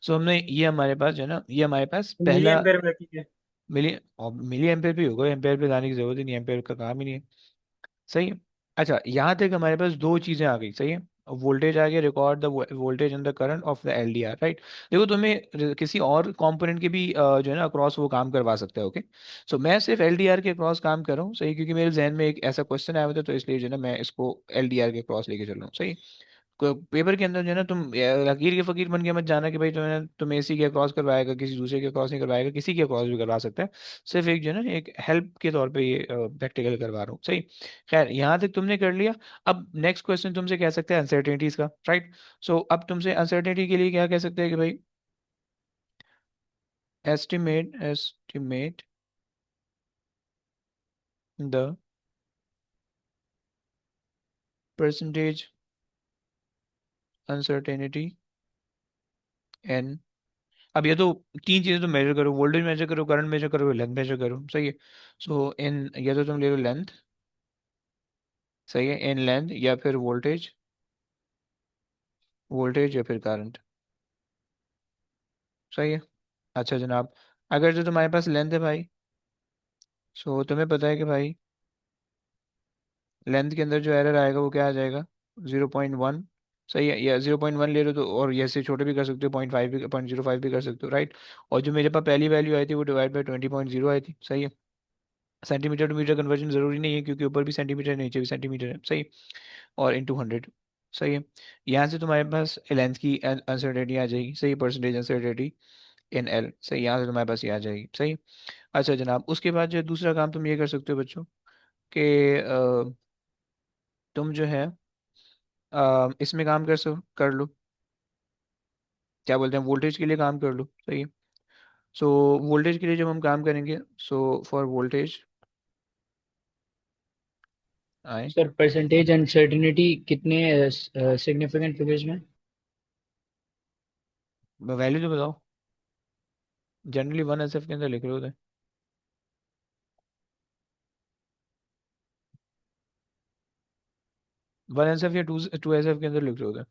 सो हमने ये हमारे पास जो है ना, ये हमारे पास मिली पहला एम्पेयर में रखी है। मिली, और मिली एम्पेयर पे ही होगा, एम्पेयर पे जाने की जरूरत ही नहीं, एम्पेयर का काम ही नहीं है, सही है। अच्छा, यहाँ तक हमारे पास दो चीज़ें आ गई, सही है। वोल्टेज आ गया, record the voltage and the current of the LDR, right. देखो तुम्हें किसी और कंपोनेंट के भी जो है ना अक्रॉस वो काम करवा सकते हैं, ओके। सो मैं सिर्फ एलडीआर के अक्रॉस काम कर रहा हूँ, सही, क्योंकि मेरे जहन में एक ऐसा क्वेश्चन आया हुआ था, तो इसलिए जो है ना मैं इसको एलडीआर के अक्रॉस लेके चल रहा हूँ, सही। पेपर के अंदर जो है ना तुम लकीर के फकीर बन के मत जाना कि भाई तुम एसी के क्रॉस करवाएगा, किसी दूसरे के क्रॉस नहीं करवाएगा, किसी के क्रॉस भी करवा सकता है। सिर्फ एक जो है ना एक हेल्प के तौर पे ये प्रैक्टिकल करवा रहा हूँ, सही। खैर यहाँ तक तुमने कर लिया। अब नेक्स्ट क्वेश्चन तुमसे कह सकते हैं अनसर्टेनिटीज का, राइट। सो अब तुमसे अनसर्टेनिटी के लिए क्या कह सकते हैं कि भाई estimate the percentage uncertainty N. अब ये तो तीन चीजें तुम मेजर करो, वोल्टेज मेजर करो, करंट मेजर करो, लेंथ मेजर करो, सही है। सो इन या तो तुम ले लो लेंथ, सही है, इन लेंथ या फिर वोल्टेज या फिर करंट, सही है। अच्छा जनाब, अगर जो तुम्हारे पास लेंथ है भाई, सो तुम्हें पता है कि भाई लेंथ के अंदर जो एरर आएगा वो क्या आ जाएगा, 0.1, सही है। या 0.1 ले लो तो, और ये से छोटे भी कर सकते हो, 0.5 भी, 0.05 भी कर सकते हो, राइट। और जो मेरे पास पहली वैल्यू आई थी वो डिवाइड बाई 20.0 आई थी, सही है। सेंटीमीटर टू मीटर कन्वर्जन जरूरी नहीं है, क्योंकि ऊपर भी सेंटीमीटर है, नीचे भी सेंटीमीटर है, सही। और इंटू 100, सही है। यहाँ से तुम्हारे पास लेंथ की अनसर्टेनिटी आ जाएगी, सही, परसेंटेज अनसर्टेनिटी इन एल, सही। यहाँ से तुम्हारे पास ये आ जाएगी, सही। अच्छा जनाब, उसके बाद जो दूसरा काम तुम ये कर सकते हो बच्चों कि तुम जो है इसमें काम कर लो, क्या बोलते हैं, वोल्टेज के लिए काम कर लो, सही है। सो वोल्टेज के लिए जब हम काम करेंगे, सो फॉर वोल्टेज आए, सर परसेंटेज अनसर्टिनिटी कितने सिग्निफिकेंट फिगर्स में? वैल्यू तो बताओ, जनरली 1 SF के अंदर लिख रहे होते हैं। 1 SF या 2 SF के अंदर लिख रहे होते हैं।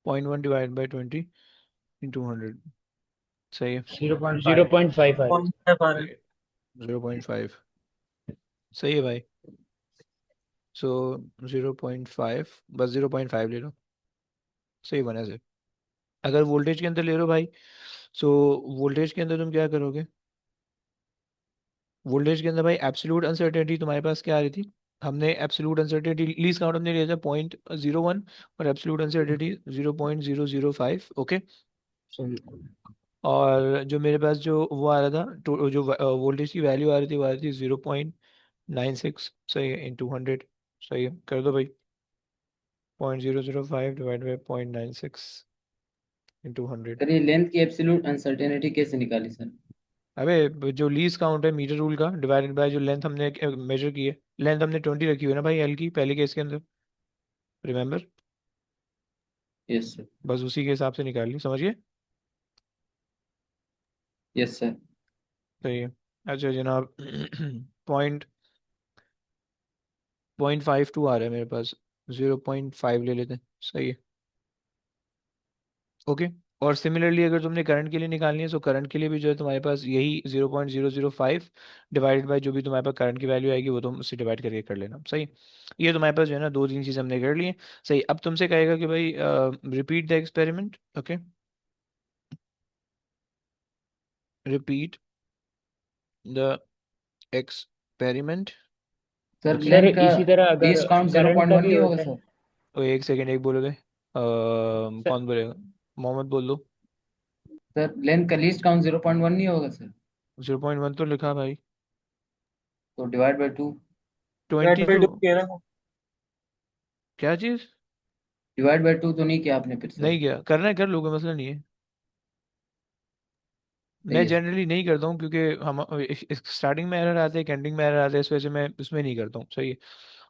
0.1 डिवाइड बाई 20 × 100, सही है। 0.5 आ रहा है। 0.5, सही है भाई। सो 0.5, बस 0.5 ले लो, सही बना से। अगर वोल्टेज के अंदर ले लो भाई, सो वोल्टेज के अंदर तुम क्या करोगे, वोल्टेज के अंदर भाई एब्सोल्यूट अनसर्टेनिटी तुम्हारे पास क्या आ रही थी, हमने एब्सोल्यूट अनसर्टेनिटी लीस्ट काउंट हमने लिया था 0.01, और एब्सोल्यूट अनसर्टेनिटी 0.005, ओके। सही। और जो मेरे पास जो वो आ रहा था, जो वोल्टेज की वैल्यू आ रही थी वो आ रही थी 0.96, सही है, इन 200, सही है, कर दो भाई। 0.005 डिवाइड बाई 0.96 इन 200। सर ये लेंथ की एब्सोल्यूट अनसर्टेनिटी कैसे निकाली सर? अबे जो लीस्ट काउंट है मीटर रूल का, डिवाइडेड बाय जो लेंथ हमने मेजर की है, लेंथ हमने 20 रखी हुई है ना भाई एल की, पहले केस के अंदर, रिमेंबर। Yes sir. बस उसी के हिसाब से निकाल ली, समझिए। Yes sir. सही है। अच्छा जनाब, पॉइंट 0.52 आ रहा है मेरे पास, 0.5 ले लेते हैं, सही है, ओके। और सिमिलरली अगर तुमने करंट के लिए निकालनी है, तो करंट के लिए भी जो है तुम्हारे पास यही 0.005 डिवाइडेड बाई जो भी तुम्हारे पास करंट की वैल्यू आएगी वो तुम उससे डिवाइड करके कर लेना, सही। ये तुम्हारे पास जो है ना दो तीन चीज़ हमने कर ली है, सही। अब तुमसे कहेगा कि भाई repeat the experiment, okay, repeat the experiment, sir okay. Sir length का इसी तरह अगर least count zero current point का वन भी नहीं होगा होता है। सर? तो एक सेकेंड, एक बोलोगे, सर कौन बोलेगा, मोहम्मद बोल दो। सर लेंथ का लीस्ट काउंट 0.1 नहीं होगा सर? 0.1 तो लिखा भाई, तो डिवाइड बाय 2। 20 रेड पे जो, डू किया ना। क्या चीज़, डिवाइड बाय 2 तो नहीं किया आपने फिर सर? नहीं किया, करना है कर लोगे, मसला नहीं है। सही मैं है सर। जनरली नहीं करता हूँ, क्योंकि हम स्टार्टिंग में एरर आते हैं, एंडिंग में एरर आते हैं, इस वजह से मैं उसमें नहीं करता हूँ, सही है।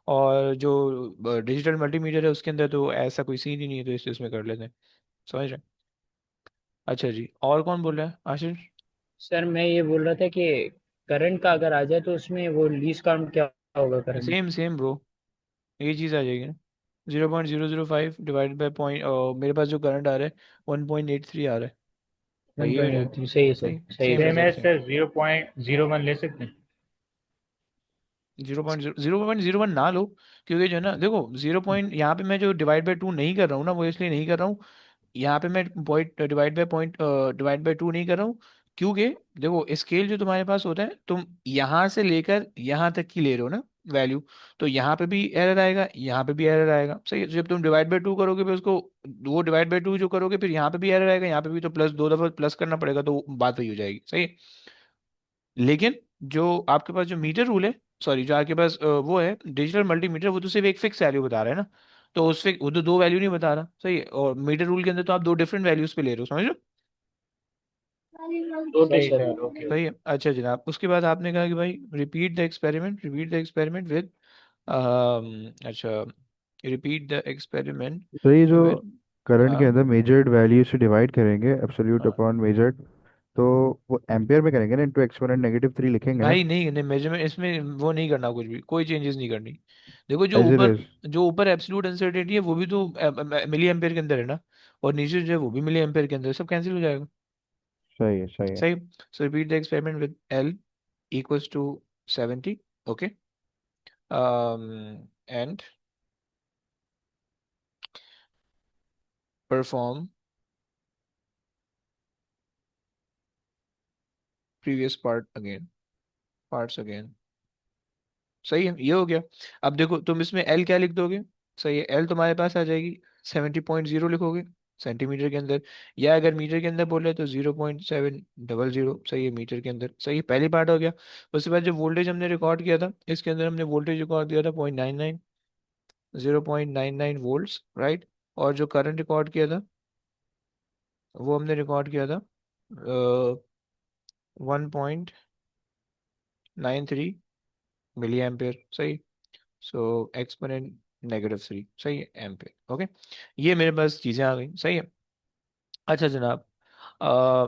और जो डिजिटल मल्टीमीटर है उसके अंदर तो ऐसा कोई सीन ही नहीं है, तो इसमें कर लेते हैं, समझ रहे हैं। अच्छा जी, और कौन बोल रहा है, आशीष। सर मैं ये बोल रहा था कि करंट का अगर आ जाए तो उसमें वो लीस्ट काउंट क्या होगा करंट? सेम सेम ब्रो, ये चीज़ आ जाएगी ना, 0.005 डिवाइड बाई पॉइंट, मेरे पास जो करंट आ रहा है 1.83 आ रहा है, वही हो जाएगा। 128 सही है सर, सही, सही है same sir. Same result as same. Sir 0.01 ले सकते हैं। 0.01 ना लो, क्योंकि जो है ना देखो, 0 पॉइंट यहाँ पे मैं जो डिवाइड बाई टू नहीं कर रहा हूँ ना, वो इसलिए नहीं कर रहा हूँ। यहाँ पे मैं डिवाइड बाय टू नहीं कर रहा हूँ, क्योंकि देखो स्केल जो तुम्हारे पास होता है, तुम यहाँ से लेकर यहाँ तक की ले रहे हो ना वैल्यू, तो यहाँ पे भी एरर आएगा, यहाँ पे भी एरर आएगा। सही है, तो जब तुम डिवाइड बाय टू करोगे फिर उसको, वो डिवाइड बाय टू जो करोगे फिर यहाँ पे भी एरर आएगा, यहाँ पे भी, तो प्लस दो दफा प्लस करना पड़ेगा, तो बात वही हो जाएगी। सही है। लेकिन जो आपके पास जो मीटर रूल है, सॉरी जो आपके पास वो है डिजिटल मल्टीमीटर, वो तो सिर्फ एक फिक्स वैल्यू बता रहा है ना, तो उस वो तो दो वैल्यू नहीं बता रहा। सही है, और मीटर रूल के अंदर तो आप दो डिफरेंट वैल्यूज पे ले रहे हो, समझ लो। ओके सही सर, सर, ओके सही ओके। है। अच्छा जनाब, उसके बाद आपने कहा कि भाई रिपीट द एक्सपेरिमेंट विद, अच्छा, रिपीट द एक्सपेरिमेंट तो ये जो विद, करंट के हाँ अंदर मेजर्ड वैल्यू से डिवाइड करेंगे एब्सोल्यूट हाँ। अपॉन मेजर्ड, तो वो एम्पियर में करेंगे ना, इनटू एक्सपोनेंट -3 लिखेंगे ना, भाई नहीं नहीं, मेजरमेंट इसमें वो नहीं करना, कुछ भी कोई चेंजेस नहीं करनी। देखो जो एज इट ऊपर, इज। जो ऊपर एब्सोल्यूट अनसर्टेनिटी है वो भी तो मिली एम्पेयर के अंदर है ना, और नीचे जो है वो भी मिली एम्पेयर के अंदर है, सब कैंसिल हो जाएगा। सही है सही है। सही। So repeat the experiment with L equals to 70, okay, and perform previous parts again. सही है, ये हो गया। अब देखो तुम इसमें एल क्या लिख दोगे। सही है, एल तुम्हारे पास आ जाएगी 70.0 लिखोगे सेंटीमीटर के अंदर, या अगर मीटर के अंदर बोले तो 0.700। सही है, मीटर के अंदर। सही है, पहली पार्ट हो गया। उसके बाद जो वोल्टेज हमने रिकॉर्ड किया था, इसके अंदर हमने वोल्टेज रिकॉर्ड किया था 0.99, 0.99 वोल्ट्स, राइट। और जो करंट रिकॉर्ड किया था, वो हमने रिकॉर्ड किया था 1.93 मिली एम्पेयर। सही। सो एक्सपोनेंट -3, सही है, एम्पेयर। ओके, ये मेरे पास चीज़ें आ गई। सही है। अच्छा जनाब,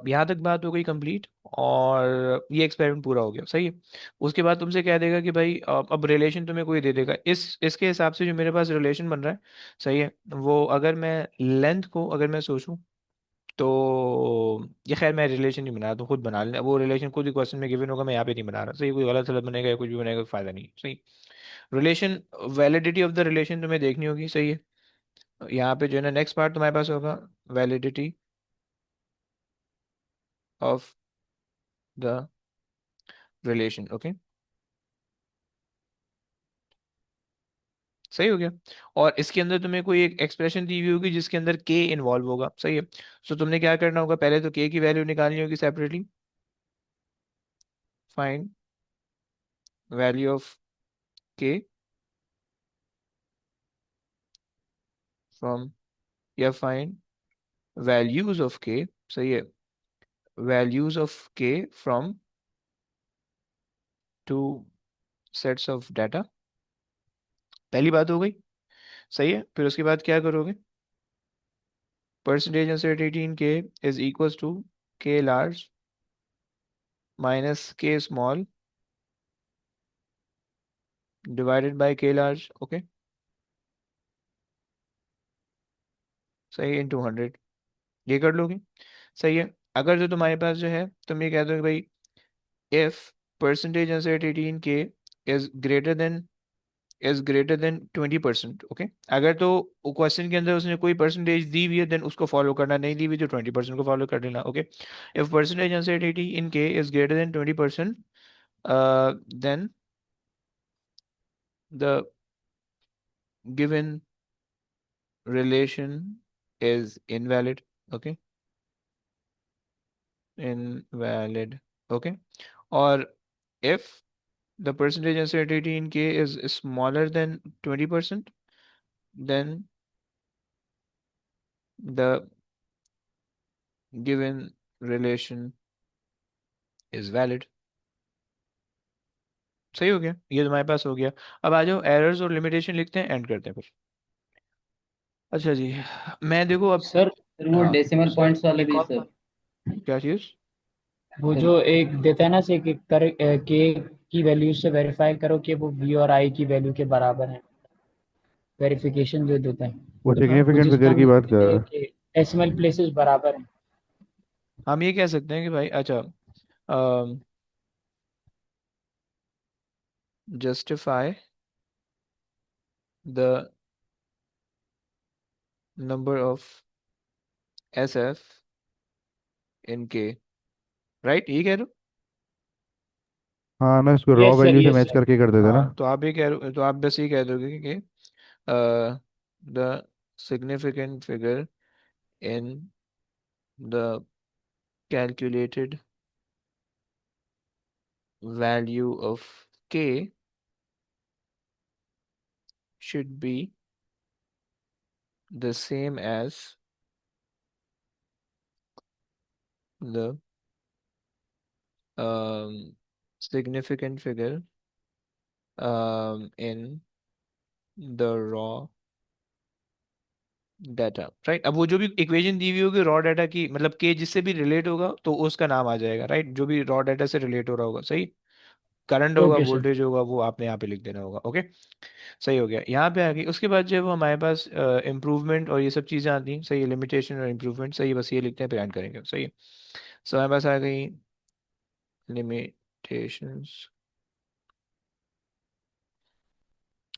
यहाँ तक बात हो गई कंप्लीट, और ये एक्सपेरिमेंट पूरा हो गया। सही है। उसके बाद तुमसे कह देगा कि भाई अब रिलेशन तुम्हें कोई दे देगा, इस इसके हिसाब से जो मेरे पास रिलेशन बन रहा है। सही है, वो अगर मैं लेंथ को अगर मैं सोचूं, तो ये खैर मैं रिलेशन नहीं बना रहा, तो खुद बना लेना वो रिलेशन, खुद ही क्वेश्चन में गिवन होगा, मैं यहाँ पे नहीं बना रहा। सही, कोई गलत सलत बनेगा या कुछ भी बनेगा, कोई फायदा नहीं। सही। Relation, validity of the relation तुम्हें देखनी होगी। सही है, यहाँ पे जो है ना नेक्स्ट पार्ट तुम्हारे पास होगा, validity of the relation. Okay, सही हो गया। और इसके अंदर तुम्हें कोई एक एक्सप्रेशन दी हुई होगी जिसके अंदर के इन्वॉल्व होगा। सही है। सो तुमने क्या करना होगा, पहले तो के की वैल्यू निकालनी होगी सेपरेटली। फाइंड वैल्यू ऑफ के फ्रॉम, या फाइंड वैल्यूज ऑफ के। सही है, वैल्यूज ऑफ के from two sets of data. पहली बात हो गई। सही है, फिर उसके बाद क्या करोगे, percentage uncertainty in k is equals to के लार्ज माइनस के स्मॉल डिवाइडेड बाय के लार्ज। ओके, सही है, इंटू 100, ये कर लोगे। सही है। अगर जो तुम्हारे पास जो है, तुम ये कह दो कि भाई if percentage uncertainty in k is greater than 20%। Okay, अगर तो क्वेश्चन के अंदर उसने कोई परसेंटेज दी हुई है, देन उसको फॉलो करना, नहीं दी हुई तो 20% को फॉलो कर लेना। Okay, if percentage uncertainty in k is greater than 20%, then the given relation is invalid. Okay, invalid. Okay, or if the percentage uncertainty in K is smaller than 20%, then the given relation is valid. सही हो गया, ये तुम्हारे पास हो गया। अब आ जाओ errors और लिमिटेशन लिखते हैं, एंड करते हैं फिर। अच्छा जी, मैं देखो अब, सर, सर वो हाँ, डेसिमल सर पॉइंट्स वाले एक भी और सर। क्या चीज़। वो सर जो एक देता है ना से कि के की वैल्यू से वेरीफाई करो कि वो वी और आई की वैल्यू के बराबर है, वेरिफिकेशन जो देता है, वो हाँ वो सिग्निफिकेंट जिसमें फिगर हम की बात लिखते कर हैं रहा है। कि डेसिमल प्लेसेस बराबर हैं। हम ये कह सकते हैं कि भाई अच्छा, justify the number of S F in k, right, ये कह रहे हो? हाँ ना, इसको रॉ यस सर, वैल्यू से यस मैच सर। करके कर देते ना। हाँ, तो आप ये कह रहे हो, तो आप बस ये कह दोगे कि the significant figure in the calculated value of k should be the same as the significant figure in the raw data, right. अब वो जो भी इक्वेशन दी हुई होगी रॉ डाटा की, मतलब के जिससे भी रिलेट होगा तो उसका नाम आ जाएगा, राइट, जो भी रॉ डाटा से रिलेट हो रहा होगा, सही। करंट होगा, ओके सर। वोल्टेज होगा, वो आपने यहाँ पे लिख देना होगा, ओके। सही हो गया, यहाँ पे आ गई। उसके बाद जब हमारे पास इम्प्रूवमेंट और ये सब चीज़ें आती हैं, सही है, लिमिटेशन और इम्प्रूवमेंट, सही है, बस ये लिखते हैं फिर एंड करेंगे, सही है। सो हमारे पास आ गई limitations.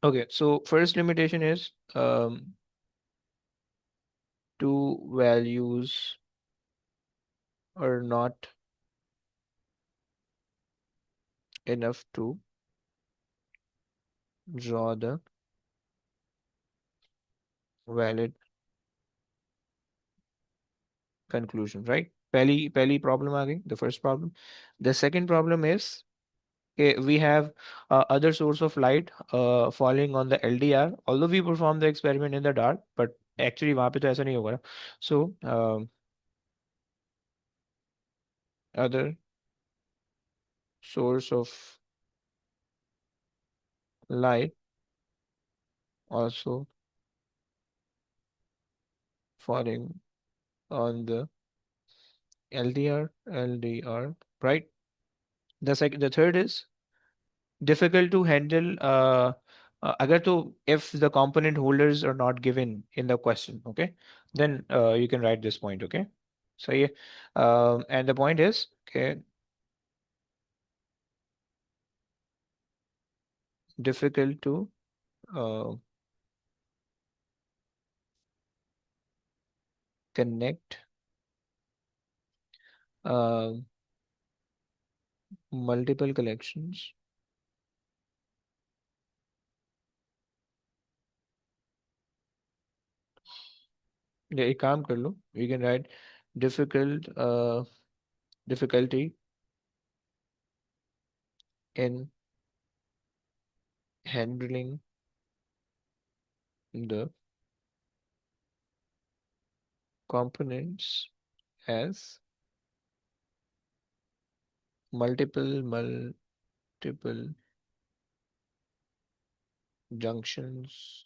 Okay, so first limitation is two values are not enough to draw the valid conclusion, right? पहली problem आ गई, the first problem. The second problem is we have other source of light falling on the LDR, although we perform the experiment in the dark, but actually वहाँ पे तो ऐसा नहीं होगा ना. So other source of light also falling on the LDR, right? The third is difficult to handle. अगर तो if the component holders are not given in the question, okay, then you can write this point, okay. So yeah, and the point is, okay, difficult to uh, connect uh, multiple collections. या एक काम कर लो, you can write difficulty in handling the components as multiple junctions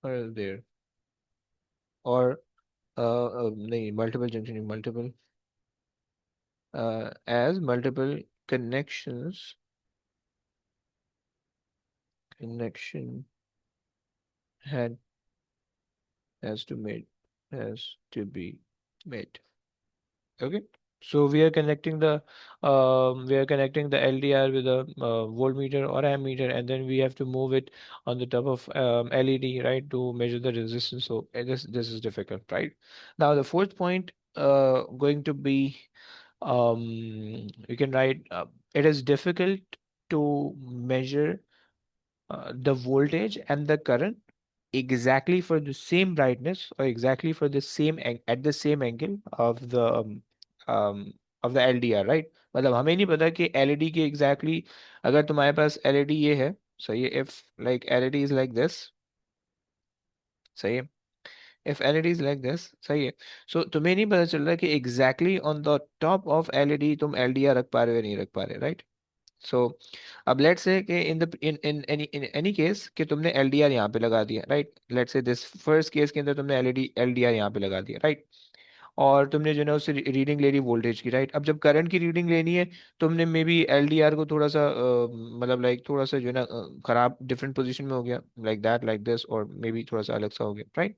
are there, or नहीं, multiple junction, multiple as multiple connections connection had has to be made. Okay, so we are connecting the LDR with a voltmeter or ammeter, and then we have to move it on the top of LED, right, to measure the resistance. So this is difficult, right? Now the fourth point going to be, you can write it is difficult to measure the voltage and the current exactly for the same brightness or exactly for the same at the same angle um, of the LDR, right? मतलब हमें नहीं पता कि LED की exactly, अगर तुम्हारे पास LED ये है, सही है, if like LED is like this, सही है, if LED is like this, सही है, so तुम्हें नहीं पता चल रहा कि exactly on the top of LED तुम LDR रख पा रहे हो या नहीं रख पा रहे, right? सो अब लेट्स से कि इन एनी केस कि तुमने LDR यहाँ पे लगा दिया, right, let's say this first case के अंदर तुमने LDR यहाँ पे लगा दिया, राइट, और तुमने जो है ना उससे रीडिंग ले ली वोल्टेज की, राइट। अब जब करंट की रीडिंग लेनी है, तुमने मे बी LDR को थोड़ा सा मतलब लाइक थोड़ा सा जो है ना खराब डिफरेंट पोजीशन में हो गया, लाइक दैट, लाइक दिस, और मे बी थोड़ा सा अलग सा हो गया, राइट।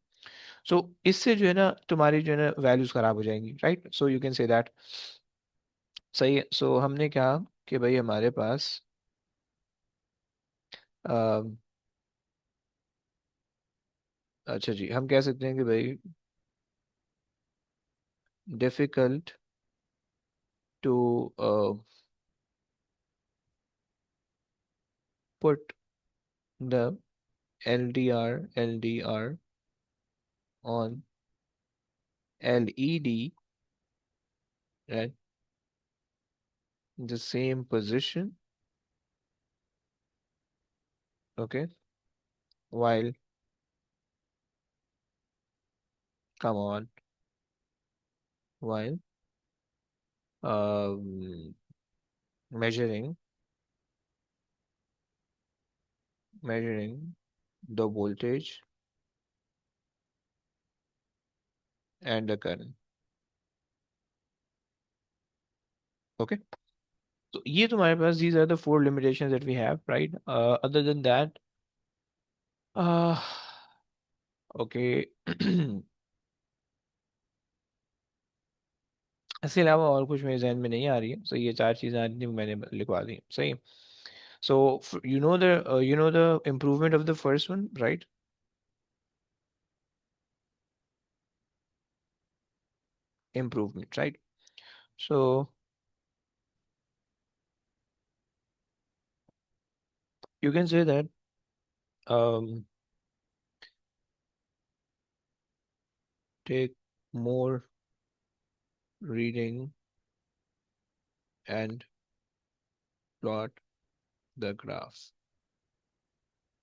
सो इससे जो है ना तुम्हारी जो है ना वैल्यूज खराब हो जाएंगी, right? So you can say that. सही है। सो हमने कहा कि भाई हमारे पास अम, अच्छा जी, हम कह सकते हैं कि भाई difficult to put the LDR on LED at the same position, okay, while, come on, while um, measuring measuring the voltage and the current, okay. So ये तुम्हारे पास, these are the four limitations that we have, right? Other than that, uh, okay. इसके अलावा और कुछ मेरे जहन में नहीं आ रही है। सही, ये चार चीज़ें आज मैंने लिखवा दी, सही। सो you know the improvement of the first one, right? Improvement, right? So you can say that um, take more reading and plot the graph.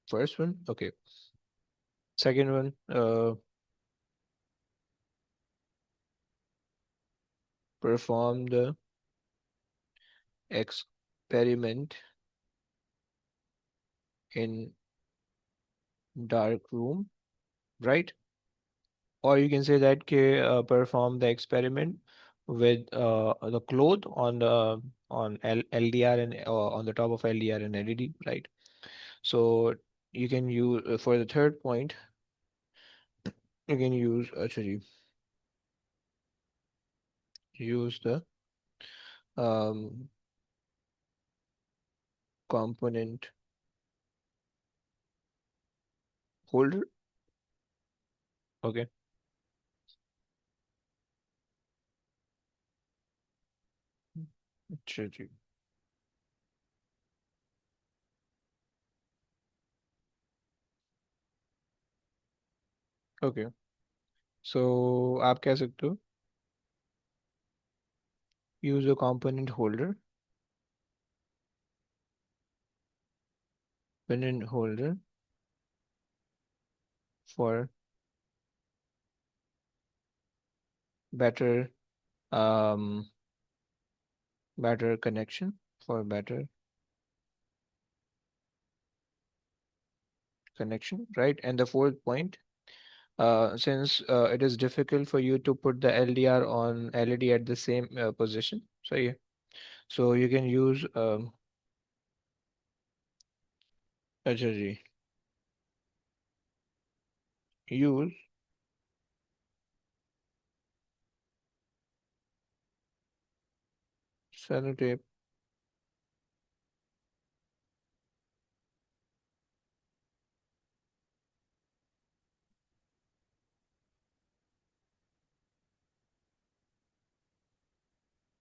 First one, okay. Second one, perform the experiment in dark room, right? Or you can say that perform the experiment with the cloth on the on LDR and on the top of LDR and LED, right? So you can use for the third point, you can use actually use the um, component holder, okay. अच्छा जी, okay. सो आप कह सकते हो use a component holder for better um better connection, for better connection, right? And the fourth point, since it is difficult for you to put the LDR on LED at the same position, so yeah, so you can use अच्छा जी, use sellotape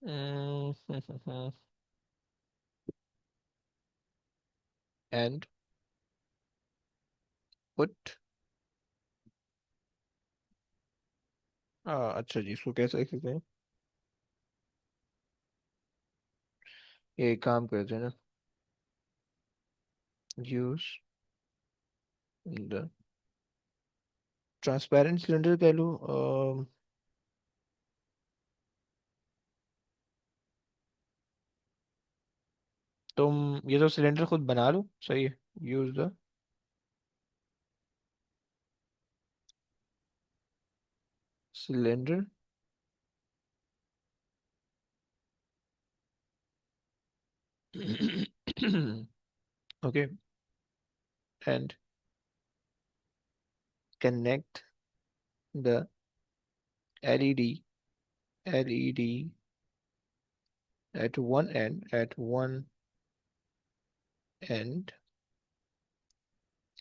mm, and put अच्छा जी, इसको कैसे लिख सकते हैं? ये एक काम करते हैं ना, use the ट्रांसपेरेंट सिलेंडर कह लो। तुम ये तो सिलेंडर खुद बना लो, सही है। Use the cylinder okay, and connect the LED LED at one end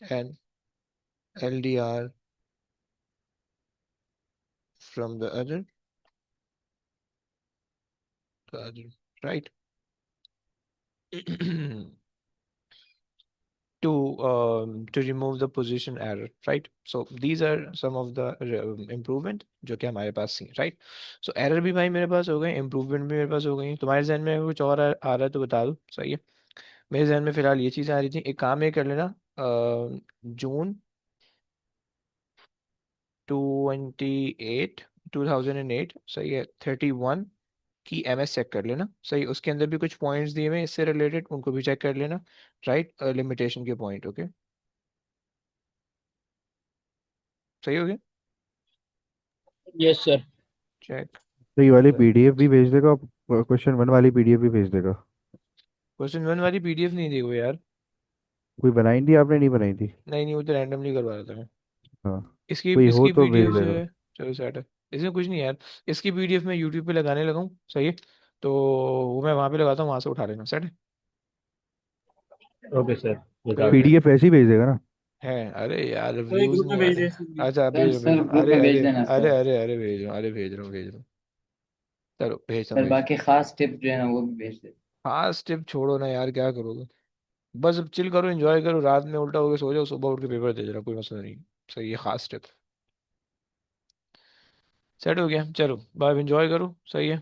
and LDR from the other, right? To remove the position error, right? So these are some of the improvement जो कि हमारे पास थी, right? So error भी भाई मेरे पास हो गए, improvement भी मेरे पास हो गई। तुम्हारे जहन में अगर कुछ और आ रहा है तो बता दो, सही है। मेरे जहन में फिलहाल ये चीज़ें आ रही थी। एक काम ये कर लेना, जून 2008 सही है, 31 की MS चेक कर लेना, सही। उसके अंदर भी कुछ पॉइंट्स दिए हुए हैं इससे रिलेटेड, उनको भी चेक कर लेना, राइट। लिमिटेशन के पॉइंट, ओके, सही हो गया। Yes sir. चेक। तो ये वाली पीडीएफ भी भेज देगा, क्वेश्चन वन वाली पीडीएफ भी भेज देगा। क्वेश्चन वन वाली PDF नहीं दी हुई यार। कोई बनाई थी आपने, नहीं बनाई थी? नहीं नहीं, वो तो रैंडमली करवा रहा था मैं। हाँ, इसकी कोई हो इसकी तो भेज PDF जो देगा। है, चलो सेट है। इसमें कुछ नहीं यार, इसकी PDF मैं यूट्यूब पे लगाने लगा हूँ, सही है। तो वो मैं वहाँ पे लगाता हूँ, वहाँ से उठा लेना, सेट है। ओके सर, कोई विदाउट भी पीडीएफ ऐसे ही भेज देगा ना? है। अरे यार वही व्यूज ग्रुप में नहीं आ भेज रहे। दिया इसलिए। अच्छा सर भेज सर रहा हूँ, ग्रुप अरे में भेज अरे देना अरे सर। अरे अरे भेज रहा हूँ, अरे भेज रहा हूँ। चलो भेजता हूँ सर बाकी खास टिप्स जो है ना वो भी भेज दे। खास टिप छोड़ो ना यार, क्या करोगे। बस अब चिल करो, एंजॉय करो, रात में उल्टा होके सो जाओ, सुबह उठ के पेपर दे देना, कोई मसला नहीं। सही है, खास टिप सेट हो गया। चलो बाय, एंजॉय करो, सही है।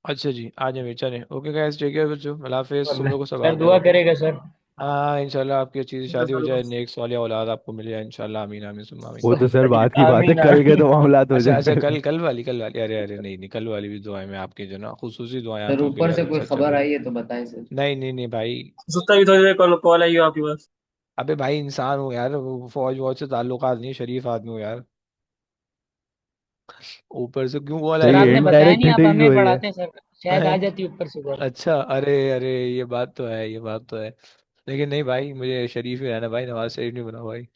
अच्छा जी, आ जाए चले, ओके गाइस, टेक केयर बच्चों, अल्लाह हाफिज़, तुम लोग को सब सर आता दुआ है। करेगा सर। हाँ इंशाल्लाह आपकी अच्छी सी शादी हो सर जाए, बस। नेक सालिया औलाद आपको मिल जाए इंशाल्लाह, आमीन आमीन सुम्मा आमीन। वो तो सर बात की बात है, आमीन कल के आमीन। तो मामलात हो अच्छा अच्छा, जाए। कल वाली, अरे अरे नहीं नहीं, कल वाली भी दुआएं में आपकी जो ना खुसूसी दुआएं सर आपके ऊपर ऊपर यार, से कोई सच्चा खबर भाई। आई है तो बताएं सर। नहीं नहीं नहीं भाई। हो सकता है कि थोड़ी देर कॉल कॉल आई हो आपके पास। अबे भाई इंसान हो यार, वो फौज वौज से ताल्लुकात नहीं, शरीफ आदमी हो यार। ऊपर से क्यों कॉल सर सर आई ये आपने है। बताया इनडायरेक्ट नहीं, आप हिंटिंग भी हमें हो रही है। पढ़ाते हैं सर, शायद आ जाती ऊपर से कॉल। अच्छा, अरे अरे, ये बात तो है, ये बात तो है। लेकिन नहीं भाई, मुझे शरीफ ही रहना भाई, नवाज शरीफ नहीं बना भाई।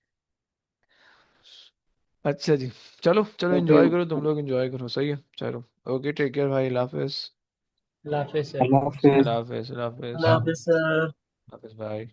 अच्छा जी, चलो चलो ओके। एंजॉय करो, तुम लोग एंजॉय करो, सही है, चलो। ओके टेक केयर भाई, अल्लाह हाफिज़। अल्लाह हाफिज सर। अल्लाह हाफिज। अल्लाह हाफिज़, अल्लाह हाफिज़, अल्लाह हाफिज़ सर। हाफिज़ भाई।